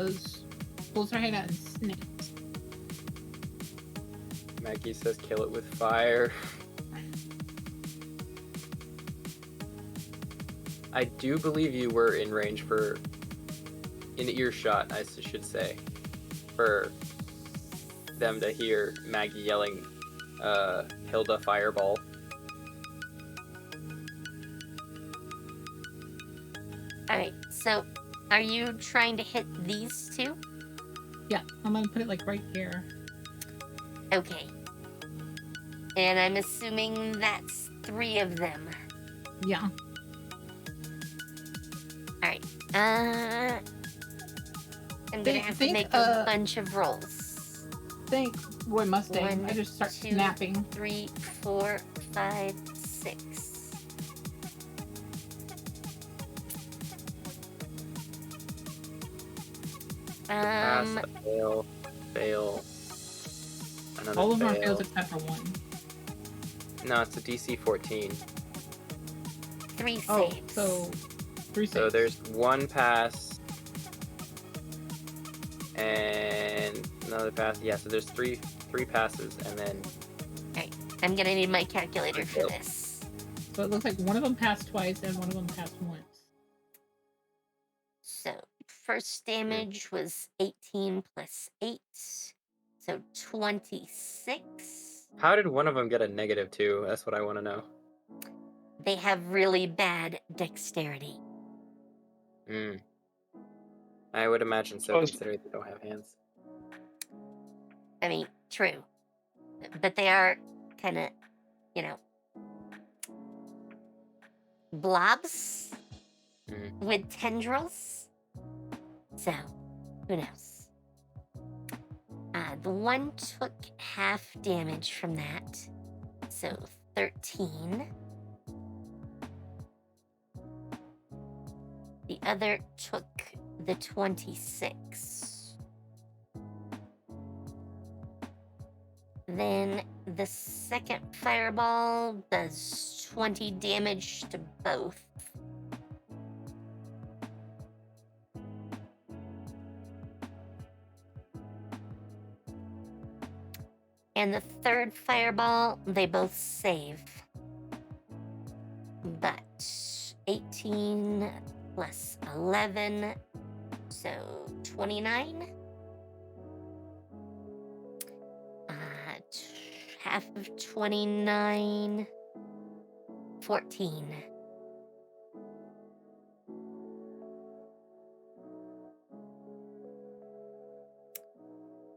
pulls her hand out and sniffs. Maggie says kill it with fire. I do believe you were in range in earshot, I should say, for them to hear Maggie yelling, Hilda Fireball. Alright, so are you trying to hit these two? Yeah, I'm gonna put it like right here. Okay. And I'm assuming that's 3 of them. Yeah. Alright. I'm gonna have to make a bunch of rolls. Think Roy Mustang. 1, I just start 2, snapping. 3, 4, 5, 6. Pass, fail, fail, another All of them are fail. fails except for one. No, it's a DC 14. 3 Oh, saves. so 3 So saves. there's one pass and another pass. Yeah, so there's three passes, and then I'm gonna need my calculator for Okay. this. So it looks like one of them passed twice and one of them passed once. So, first damage was 18 plus 8. So 26. how did one of them get a -2? That's what I want to know. They have really bad dexterity. I would imagine so, So is- considering they don't have hands. I mean, true. But they are kind of, blobs with tendrils. So, who knows? The one took half damage from that. So, 13. other took the 26. Then the second fireball does 20 damage to both. And the third fireball, they both save. But 18 plus 11, so 29. Half of 29, 14.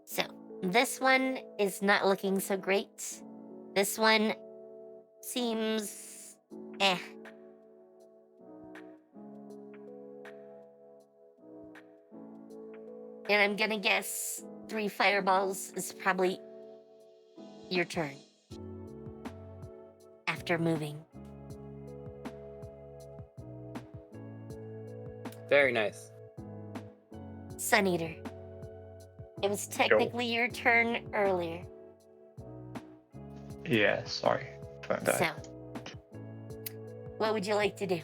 So this one is not looking so great. This one seems eh. And I'm gonna guess 3 fireballs is probably your turn. After moving. Very nice. Sun Eater. It was technically your turn earlier. Yeah, sorry. Phone died. So, what would you like to do?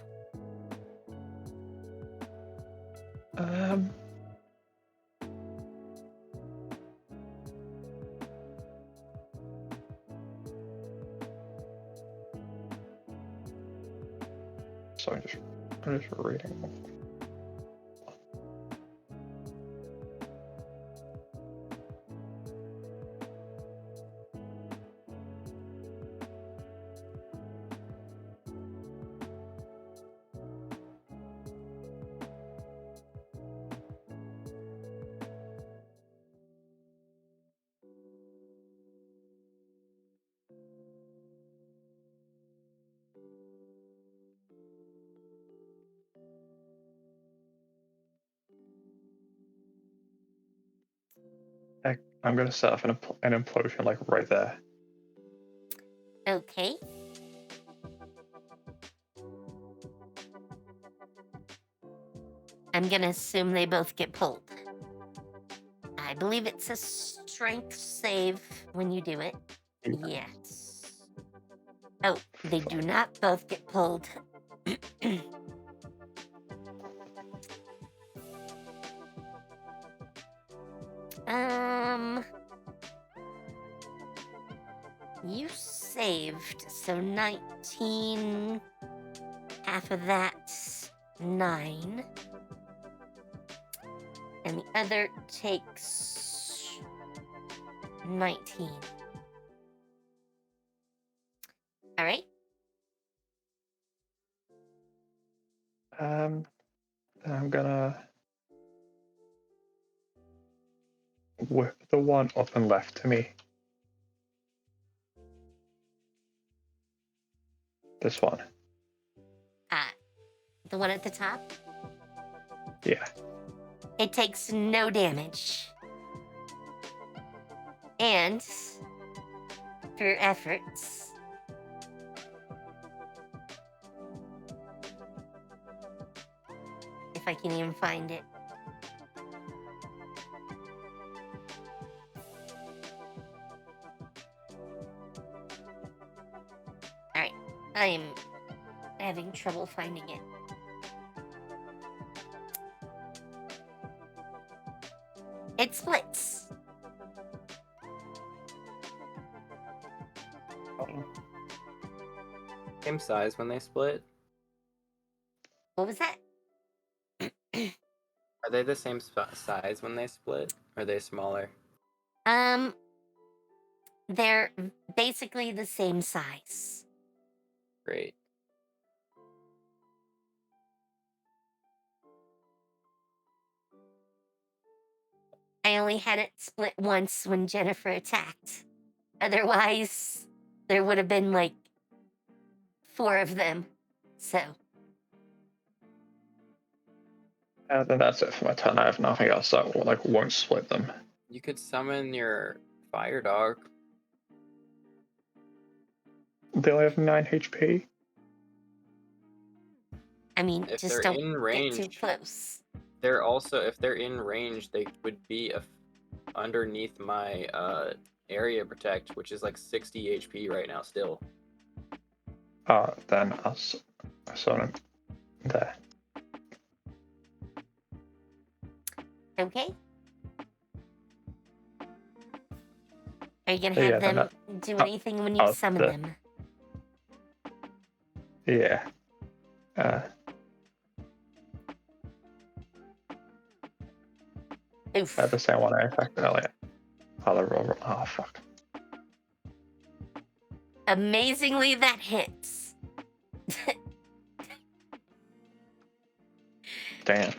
So I'm just reading. I'm gonna set off an implosion like right there. Okay. I'm gonna assume they both get pulled. I believe it's a strength save when you do it. Yes. Oh, they do not both get pulled. You saved, so 19. Half of that's 9. And the other takes 19. All right. I'm gonna whip the one up and left to me. This one. The one at the top? Yeah. It takes no damage. And for your efforts, if I can even find it. Alright, I am having trouble finding it. It splits. Same size when they split? What was that? Are they the same size when they split? Or are they smaller? They're basically the same size. Great. I only had it split once when Jennifer attacked. Otherwise, there would have been like 4 of them. So. Then that's it for my turn. I have nothing else that won't split them. You could summon your fire dog. They only have 9 HP. I mean, If just they're don't in get too range, close. they're also, if they're in range, they would be underneath my area protect, which is like 60 HP right now still. Then I'll summon him there. Okay. Are you gonna Yeah, have then them do anything when you oh, summon the- them? Yeah. Oof. I had the same one I attacked earlier. Oh, fuck. Amazingly, that hits. Damn.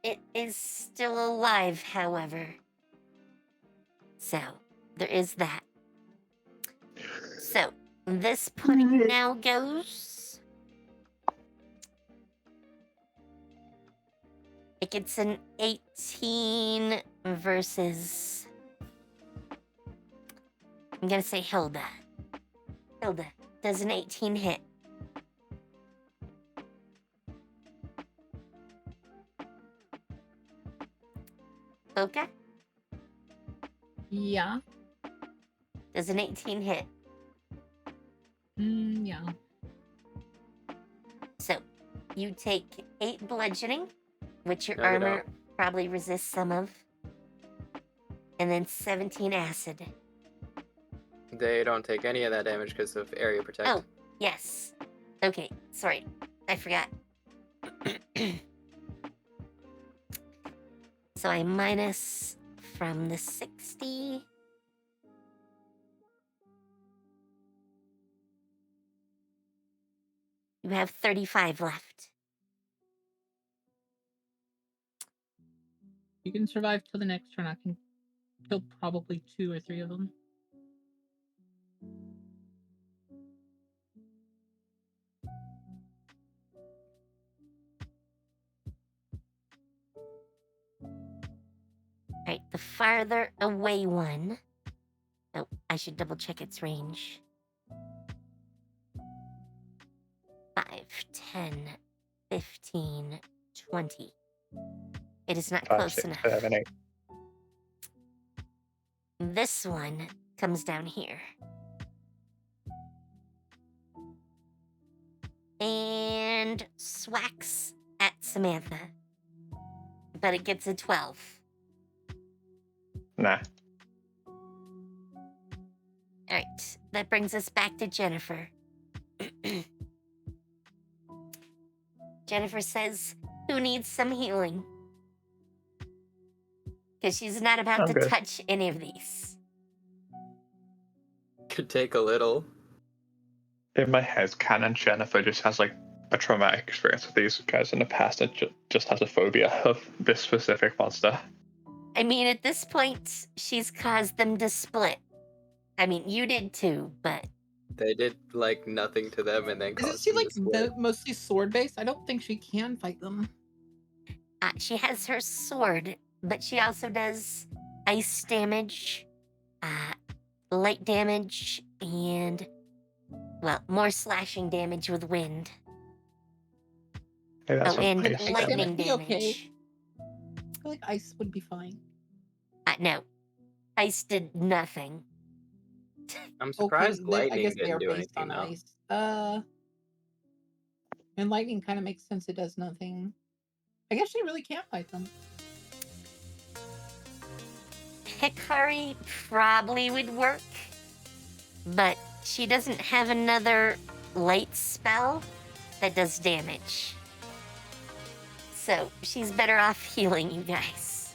It is still alive, however. So, there is that. So, this pudding now goes. It gets an 18 versus. I'm gonna say Hilda. Hilda does an 18 hit. Boca Yeah. does an 18 hit. Yeah. So, you take 8 bludgeoning, which your No, they armor probably resists some of, and then 17 acid. They don't take any of that damage because of area protect. Oh, yes. Okay, sorry. I forgot. So I minus from the 60. You have 35 left. You can survive till the next turn. I can kill probably 2 or 3 of them. Alright, the farther away one. Oh, I should double check its range. 5, 10, 15, 20. It is not 5, close 6, enough. 7, 8. This one comes down here. And swacks at Samantha. But it gets a 12. Nah. Alright, that brings us back to Jennifer. Jennifer says, who needs some healing? Because she's not about I'm to good. touch any of these. Could take a little. In my head, canon Jennifer just has like a traumatic experience with these guys in the past and just has a phobia of this specific monster. I mean, at this point, she's caused them to split. I mean, you did too, but They did like nothing to them and then Isn't caused she them like to split. mostly sword based? I don't think she can fight them. she has her sword, but she also does ice damage, light damage, and, well, more slashing damage with wind. Hey, that's Oh, and ice lightning damage. Be okay. damage. I feel like ice would be fine. No, ice did nothing. I'm surprised I lightning guess they didn't are do based anything on though. ice. And lightning kind of makes sense. It does nothing. I guess she really can't fight them. Hikari probably would work, but she doesn't have another light spell that does damage. So she's better off healing you guys.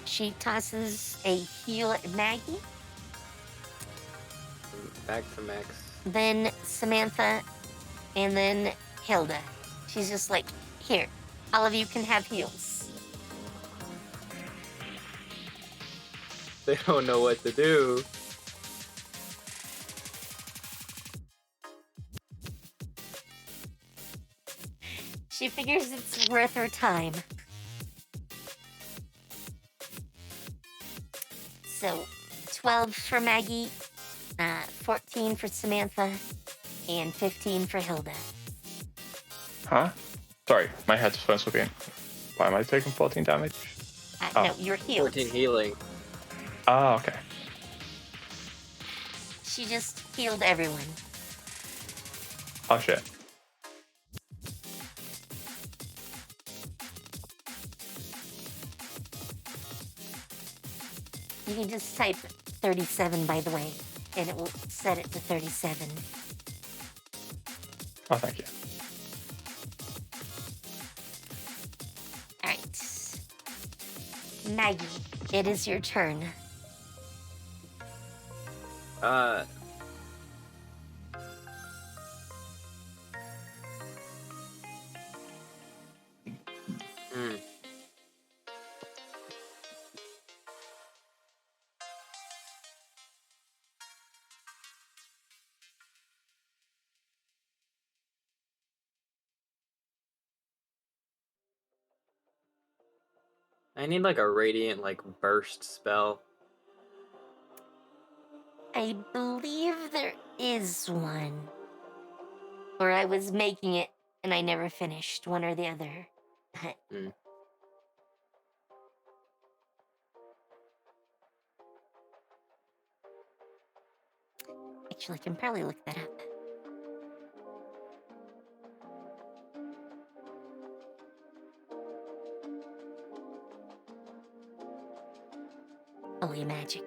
She tosses a heal at Maggie, Back to Max. then Samantha, and then Hilda. She's just like, here, all of you can have heals. They don't know what to do. She figures it's worth her time. So, 12 for Maggie, 14 for Samantha, and 15 for Hilda. Huh? Sorry, my headphones were being. Why am I taking 14 damage? Oh. No, you're healed. 14 healing. Oh, okay. She just healed everyone. Oh shit. You can just type 37, by the way, and it will set it to 37. Oh, thank you. All right. Maggie, it is your turn. Hmm. I need like a radiant like burst spell. I believe there is one. Or I was making it and I never finished, one or the other. Actually, I can probably look that up. Holy magic.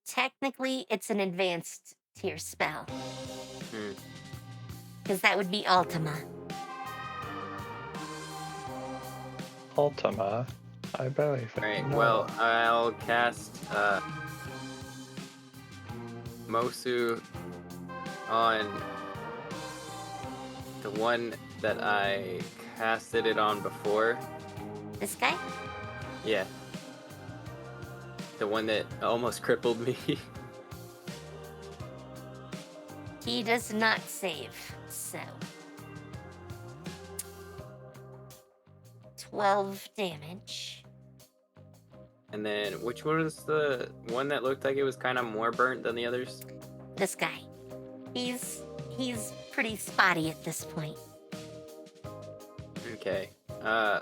Technically, it's an advanced tier spell. Because that would be Ultima. Ultima, I believe it. Alright, No. well, I'll cast Mosu on the one that I casted it on before. This guy? Yeah. The one that almost crippled me. He does not save, so. 12 damage. And then, which one was the one that looked like it was kind of more burnt than the others? This guy. He's pretty spotty at this point. Okay.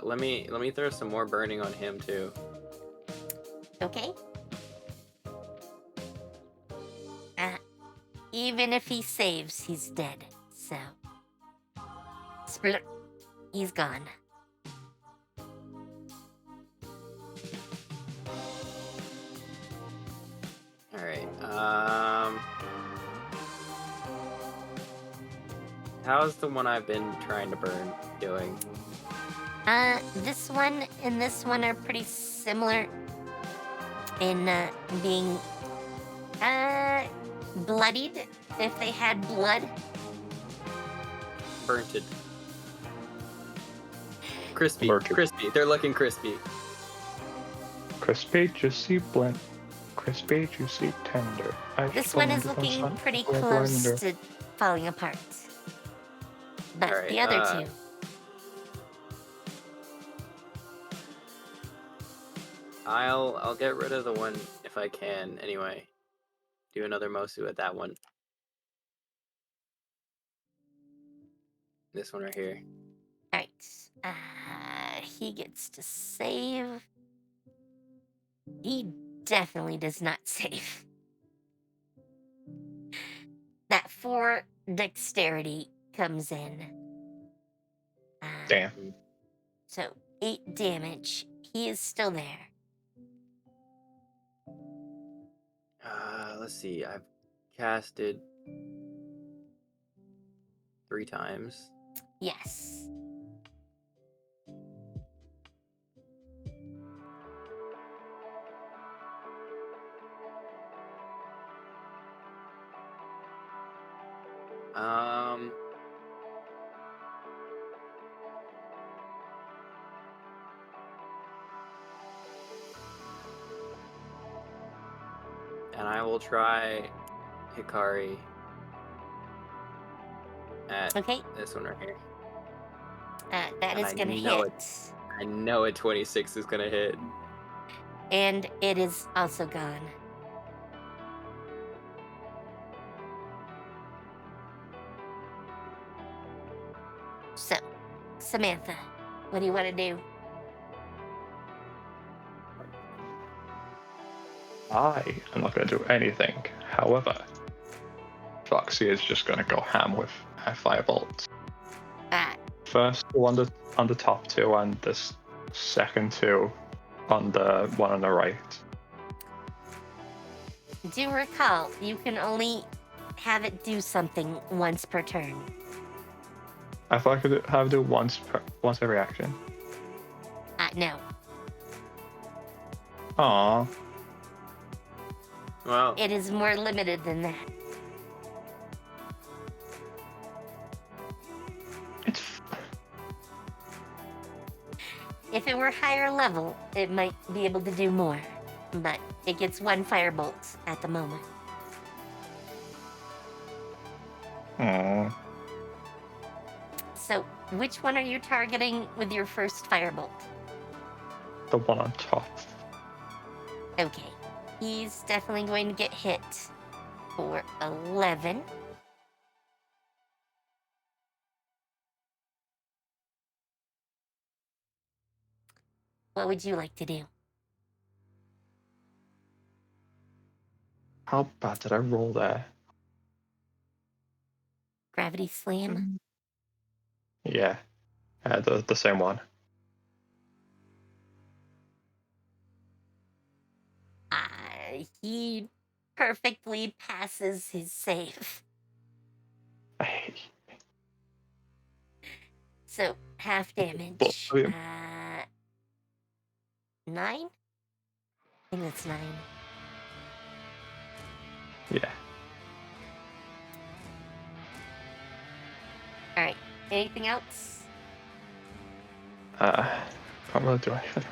Let me throw some more burning on him too. Okay? Even if he saves, he's dead. So. Split. He's gone. Alright, how's the one I've been trying to burn doing? This one and this one are pretty similar in being bloodied if they had blood. Burnted. Crispy. Burnt. Crispy. They're looking crispy. Crispy, juicy, blend. Crispy, juicy, tender. This one is looking pretty close to falling apart. But Alright, the other two. I'll get rid of the one if I can anyway. Do another Mosu at that one. This one right here. Alright. He gets to save. He definitely does not save. That 4 dexterity comes in. Damn. So 8 damage. He is still there. Let's see. I've casted 3 times. Yes. And I will try Hikari at Okay. this one right here. That And is I gonna know hit. I know a 26 is gonna hit. And it is also gone. So, Samantha, what do you want to do? I am not going to do anything. However, Foxy is just going to go ham with her firebolts. Ah, First two on the top two, and the second two on the one on the right. do recall, you can only have it do something once per turn. I thought I could have it do once every action. No. Aww. Wow. It is more limited than that. It's If it were higher level, it might be able to do more. But it gets one firebolt at the moment. Aww. So, which one are you targeting with your first firebolt? The one on top. Okay. He's definitely going to get hit for 11. What would you like to do? How bad did I roll there? Gravity slam? Yeah, the same one. He perfectly passes his save. I hate. So, half damage. But, I mean- 9? I think that's 9. Yeah. Alright, anything else? Can't really do anything.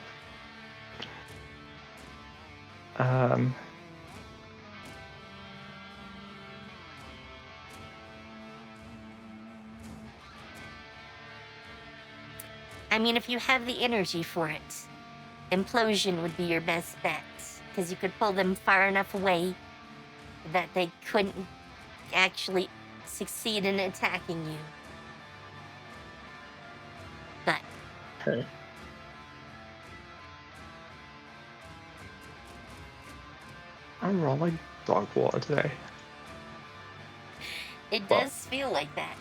I mean, if you have the energy for it, implosion would be your best bet, because you could pull them far enough away that they couldn't actually succeed in attacking you. But Okay. I'm rolling dog water today. it Well- does feel like that.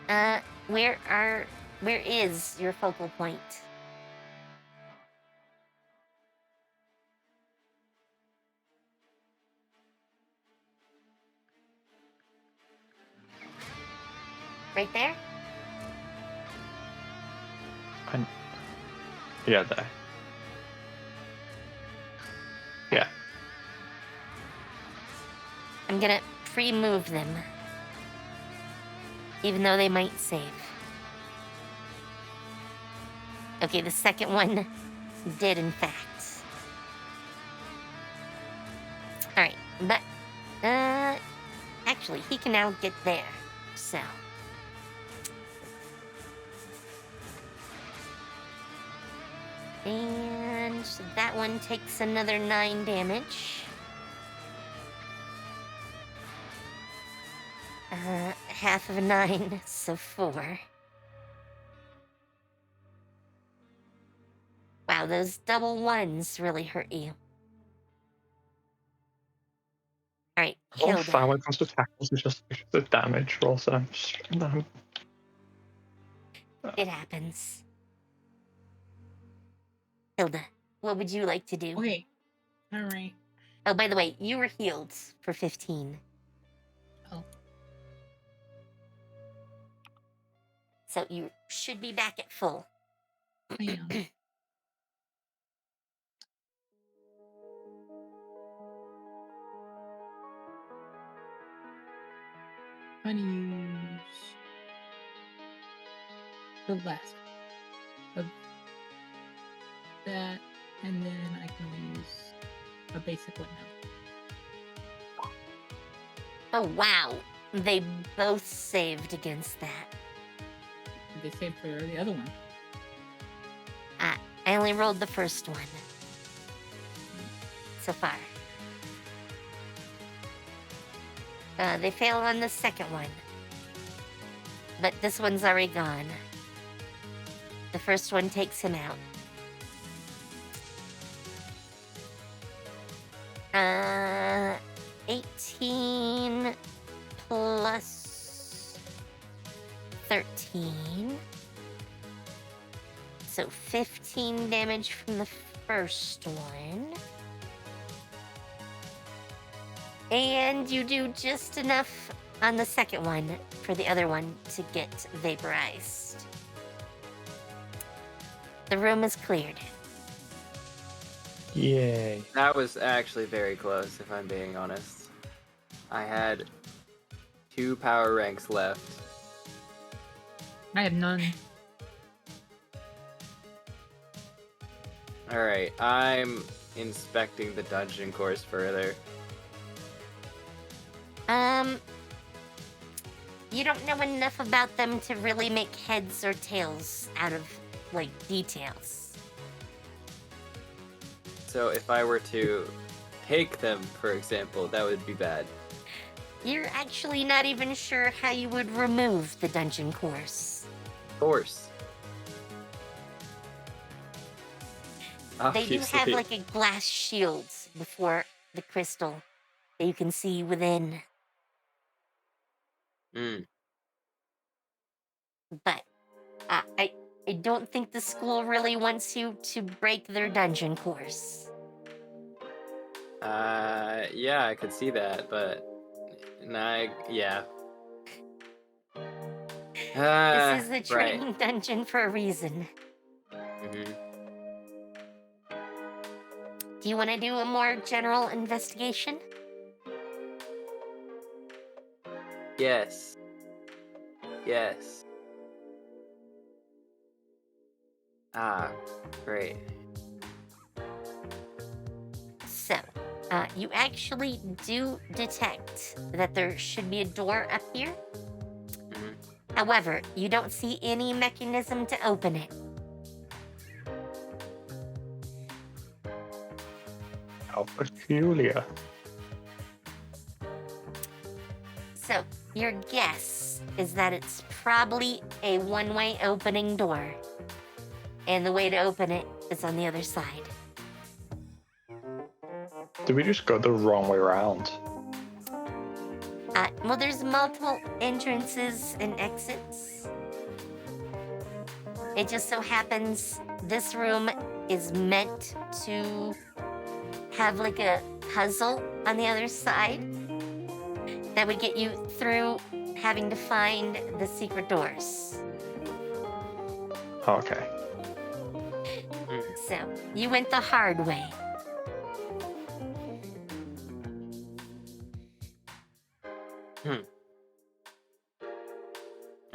Alright, where is your focal point? Right there? Yeah, there. Yeah. I'm gonna pre-move them. Even though they might save. Okay, the second one did in fact. Alright, but actually he can now get there. So and that one takes another 9 damage. Half of a 9, so 4. Wow, those double ones really hurt you. Alright, I'm fine Hilda. when it comes to tackles. It's just the damage rolls that I'm It happens. Hilda, what would you like to do? Okay. All right. Oh, by the way, you were healed for 15. Oh. So you should be back at full. I am. I'm gonna use the last of that, and then I can use a basic one now. Oh, wow. They both saved against that. They saved for the other one. I only rolled the first one so far. They fail on the second one. But this one's already gone. The first one takes him out. 18 plus 13. So 15 damage from the first one. And you do just enough on the second one for the other one to get vaporized. The room is cleared. Yay. That was actually very close, if I'm being honest. I had 2 power ranks left. I have none. Alright, I'm inspecting the dungeon course further. You don't know enough about them to really make heads or tails out of, like, details. So if I were to take them, for example, that would be bad. You're actually not even sure how you would remove the dungeon course. Course. They do have, like, a glass shield before the crystal that you can see within. But I don't think the school really wants you to break their dungeon course. Yeah, I could see that, but yeah. This is the Right. training dungeon for a reason. Do you want to do a more general investigation? Yes. Yes. Great. So, you actually do detect that there should be a door up here. However, you don't see any mechanism to open it. How peculiar. So, your guess is that it's probably a one-way opening door. And the way to open it is on the other side. Did we just go the wrong way around? Well, there's multiple entrances and exits. It just so happens this room is meant to have like a puzzle on the other side that would get you through having to find the secret doors. Okay. So, you went the hard way.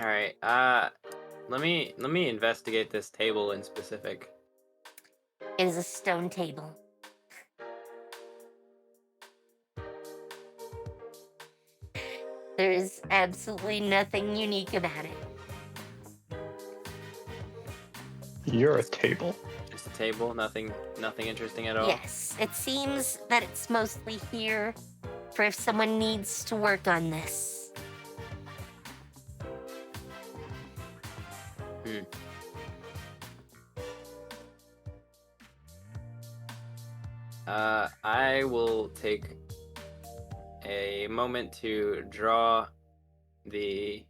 All right. Let me investigate this table in specific. It is a stone table. There is absolutely nothing unique about it. You're a table. Just a table, nothing interesting at all. Yes, it seems that it's mostly here for if someone needs to work on this. I will take a moment to draw the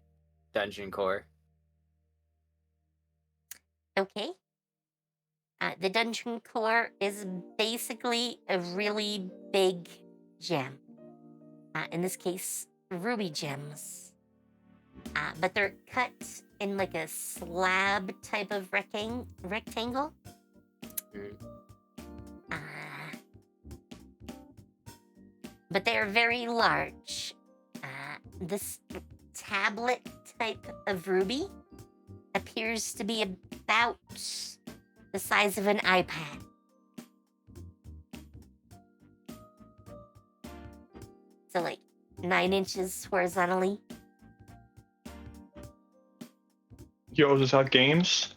dungeon core. Okay. The dungeon core is basically a really big gem. In this case, ruby gems. But they're cut in like a slab type of rectangle. But they are very large. This tablet type of ruby appears to be about the size of an iPad. So like 9 inches horizontally. Yours has had games?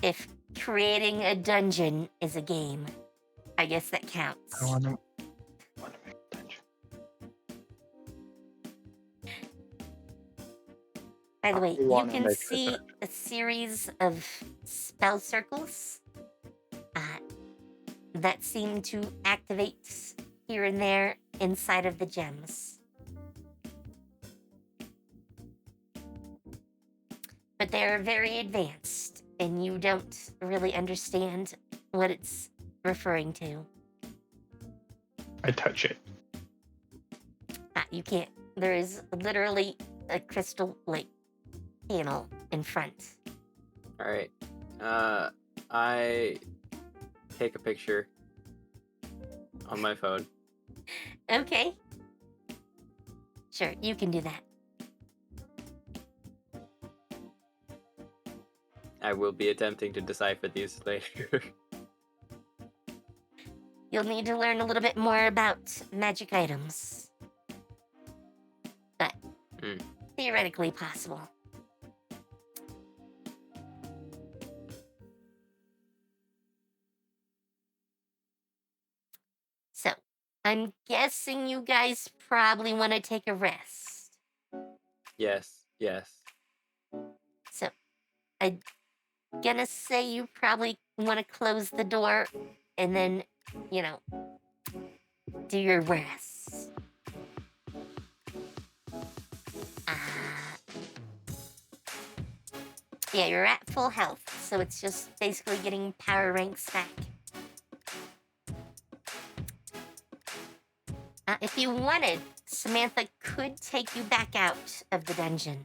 if creating a dungeon is a game, I guess that counts. I want to make a dungeon. By the way, I you wanna can make a see dungeon. a series of spell circles that seem to activate here and there inside of the gems. But they're very advanced, and you don't really understand what it's referring to. I touch it. You can't. There is literally a crystal like panel in front. All right. I take a picture on my phone. Okay. Sure, you can do that. I will be attempting to decipher these later. You'll need to learn a little bit more about magic items. But theoretically possible. So, I'm guessing you guys probably want to take a rest. Yes. So, I'm gonna say you probably want to close the door and then, do your rests. Yeah, you're at full health, so it's just basically getting power ranks back. If you wanted, Samantha could take you back out of the dungeon.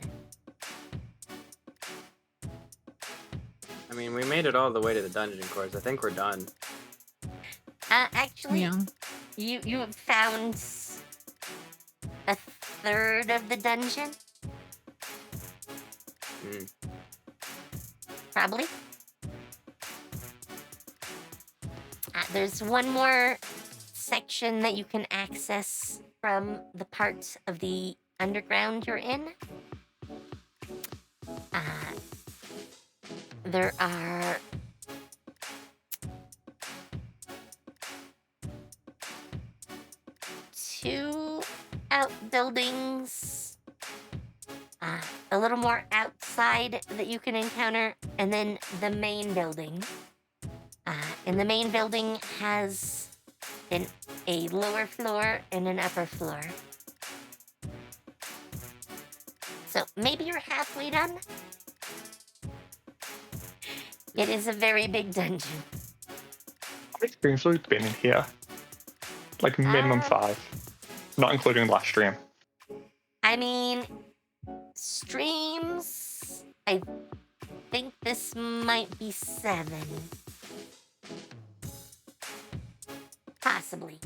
I mean, we made it all the way to the dungeon course. I think we're done. Actually, Yeah. you have found a third of the dungeon. Probably. There's one more section that you can access from the part of the underground you're in. There are two outbuildings, a little more outside that you can encounter, and then the main building. And the main building has a lower floor and an upper floor. So maybe you're halfway done? It is a very big dungeon. How many streams have we been in here? Like minimum 5. Not including last stream. I mean, streams, I think this might be 7. Possibly.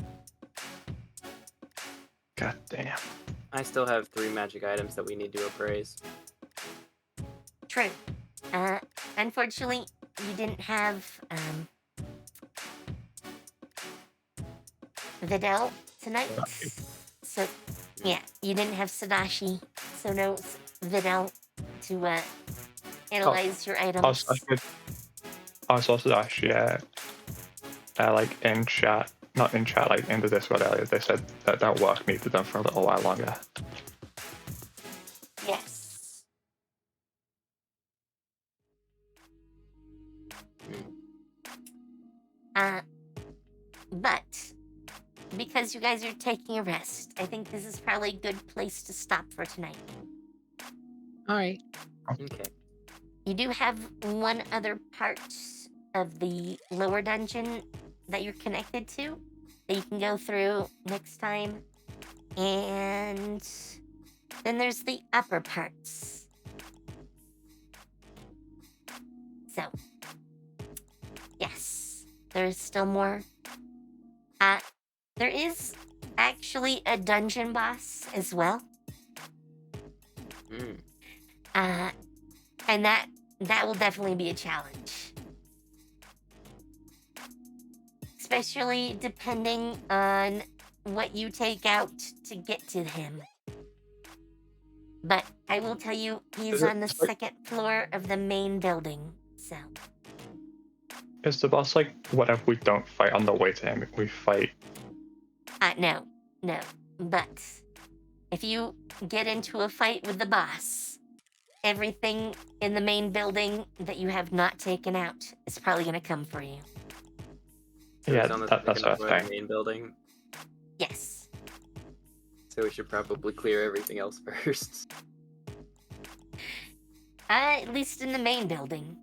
God damn. I still have 3 magic items that we need to appraise. True. Unfortunately, you didn't have, Videl tonight. So, yeah, you didn't have Sadashi, so no Videl to, analyze your items. I saw Sadashi, like in chat, not in chat, like in the Discord earlier. They said that work needed done for a little while longer. Yes. But because you guys are taking a rest, I think this is probably a good place to stop for tonight. All right. Okay. You do have one other part of the lower dungeon that you're connected to that you can go through next time. And then there's the upper parts. So, yes, there's still more. There is actually a dungeon boss as well. And that will definitely be a challenge. Especially depending on what you take out to get to him. But I will tell you, he's on the second floor of the main building, so... Is the boss like whatever we don't fight on the way to him? We fight. No. But if you get into a fight with the boss, everything in the main building that you have not taken out is probably going to come for you. So Yeah, it's on the that's second what I floor of the think. main building. Yes. So we should probably clear everything else first. At least in the main building.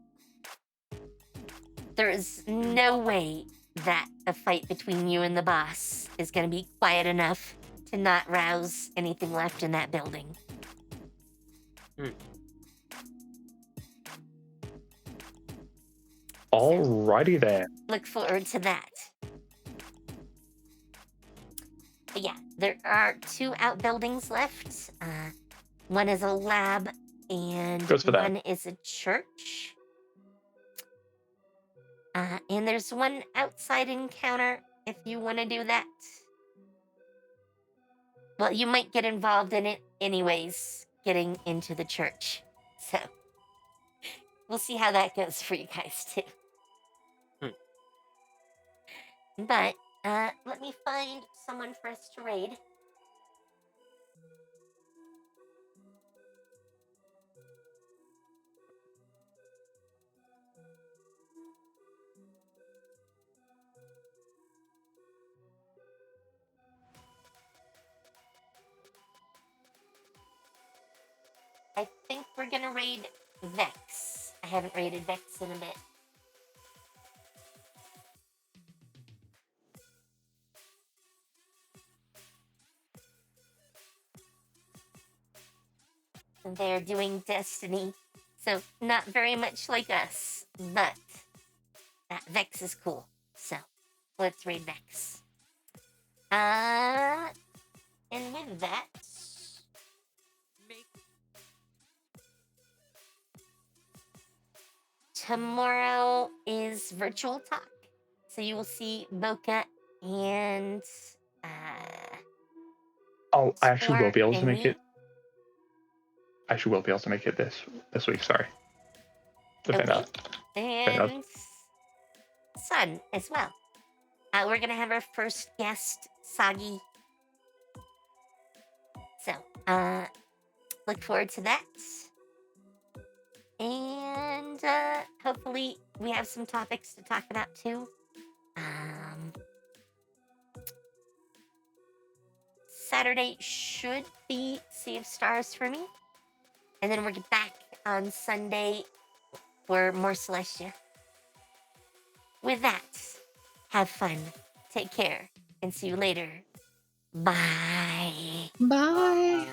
There is no way that a fight between you and the boss is going to be quiet enough to not rouse anything left in that building. Alrighty then. Look forward to that. But yeah, there are 2 outbuildings left. One is a lab and Goes for that. one is a church. And there's one outside encounter if you want to do that. Well, you might get involved in it anyways, getting into the church. So, we'll see how that goes for you guys, too. But, let me find someone for us to raid. I think we're gonna raid Vex. I haven't raided Vex in a bit. They're doing Destiny, so not very much like us, but Vex is cool. So let's raid Vex. And with that, tomorrow is virtual talk, so you will see Boca and Oh, I actually will be able to and make me. it. I actually will be able to make it this week. Sorry. If Okay. not. enough. And Sun as well. We're gonna have our first guest, Sagi. So, look forward to that. And hopefully we have some topics to talk about too. Saturday should be Sea of Stars for me. And then we're back on Sunday for more Celestia. With that, have fun, take care, and see you later. Bye. Bye.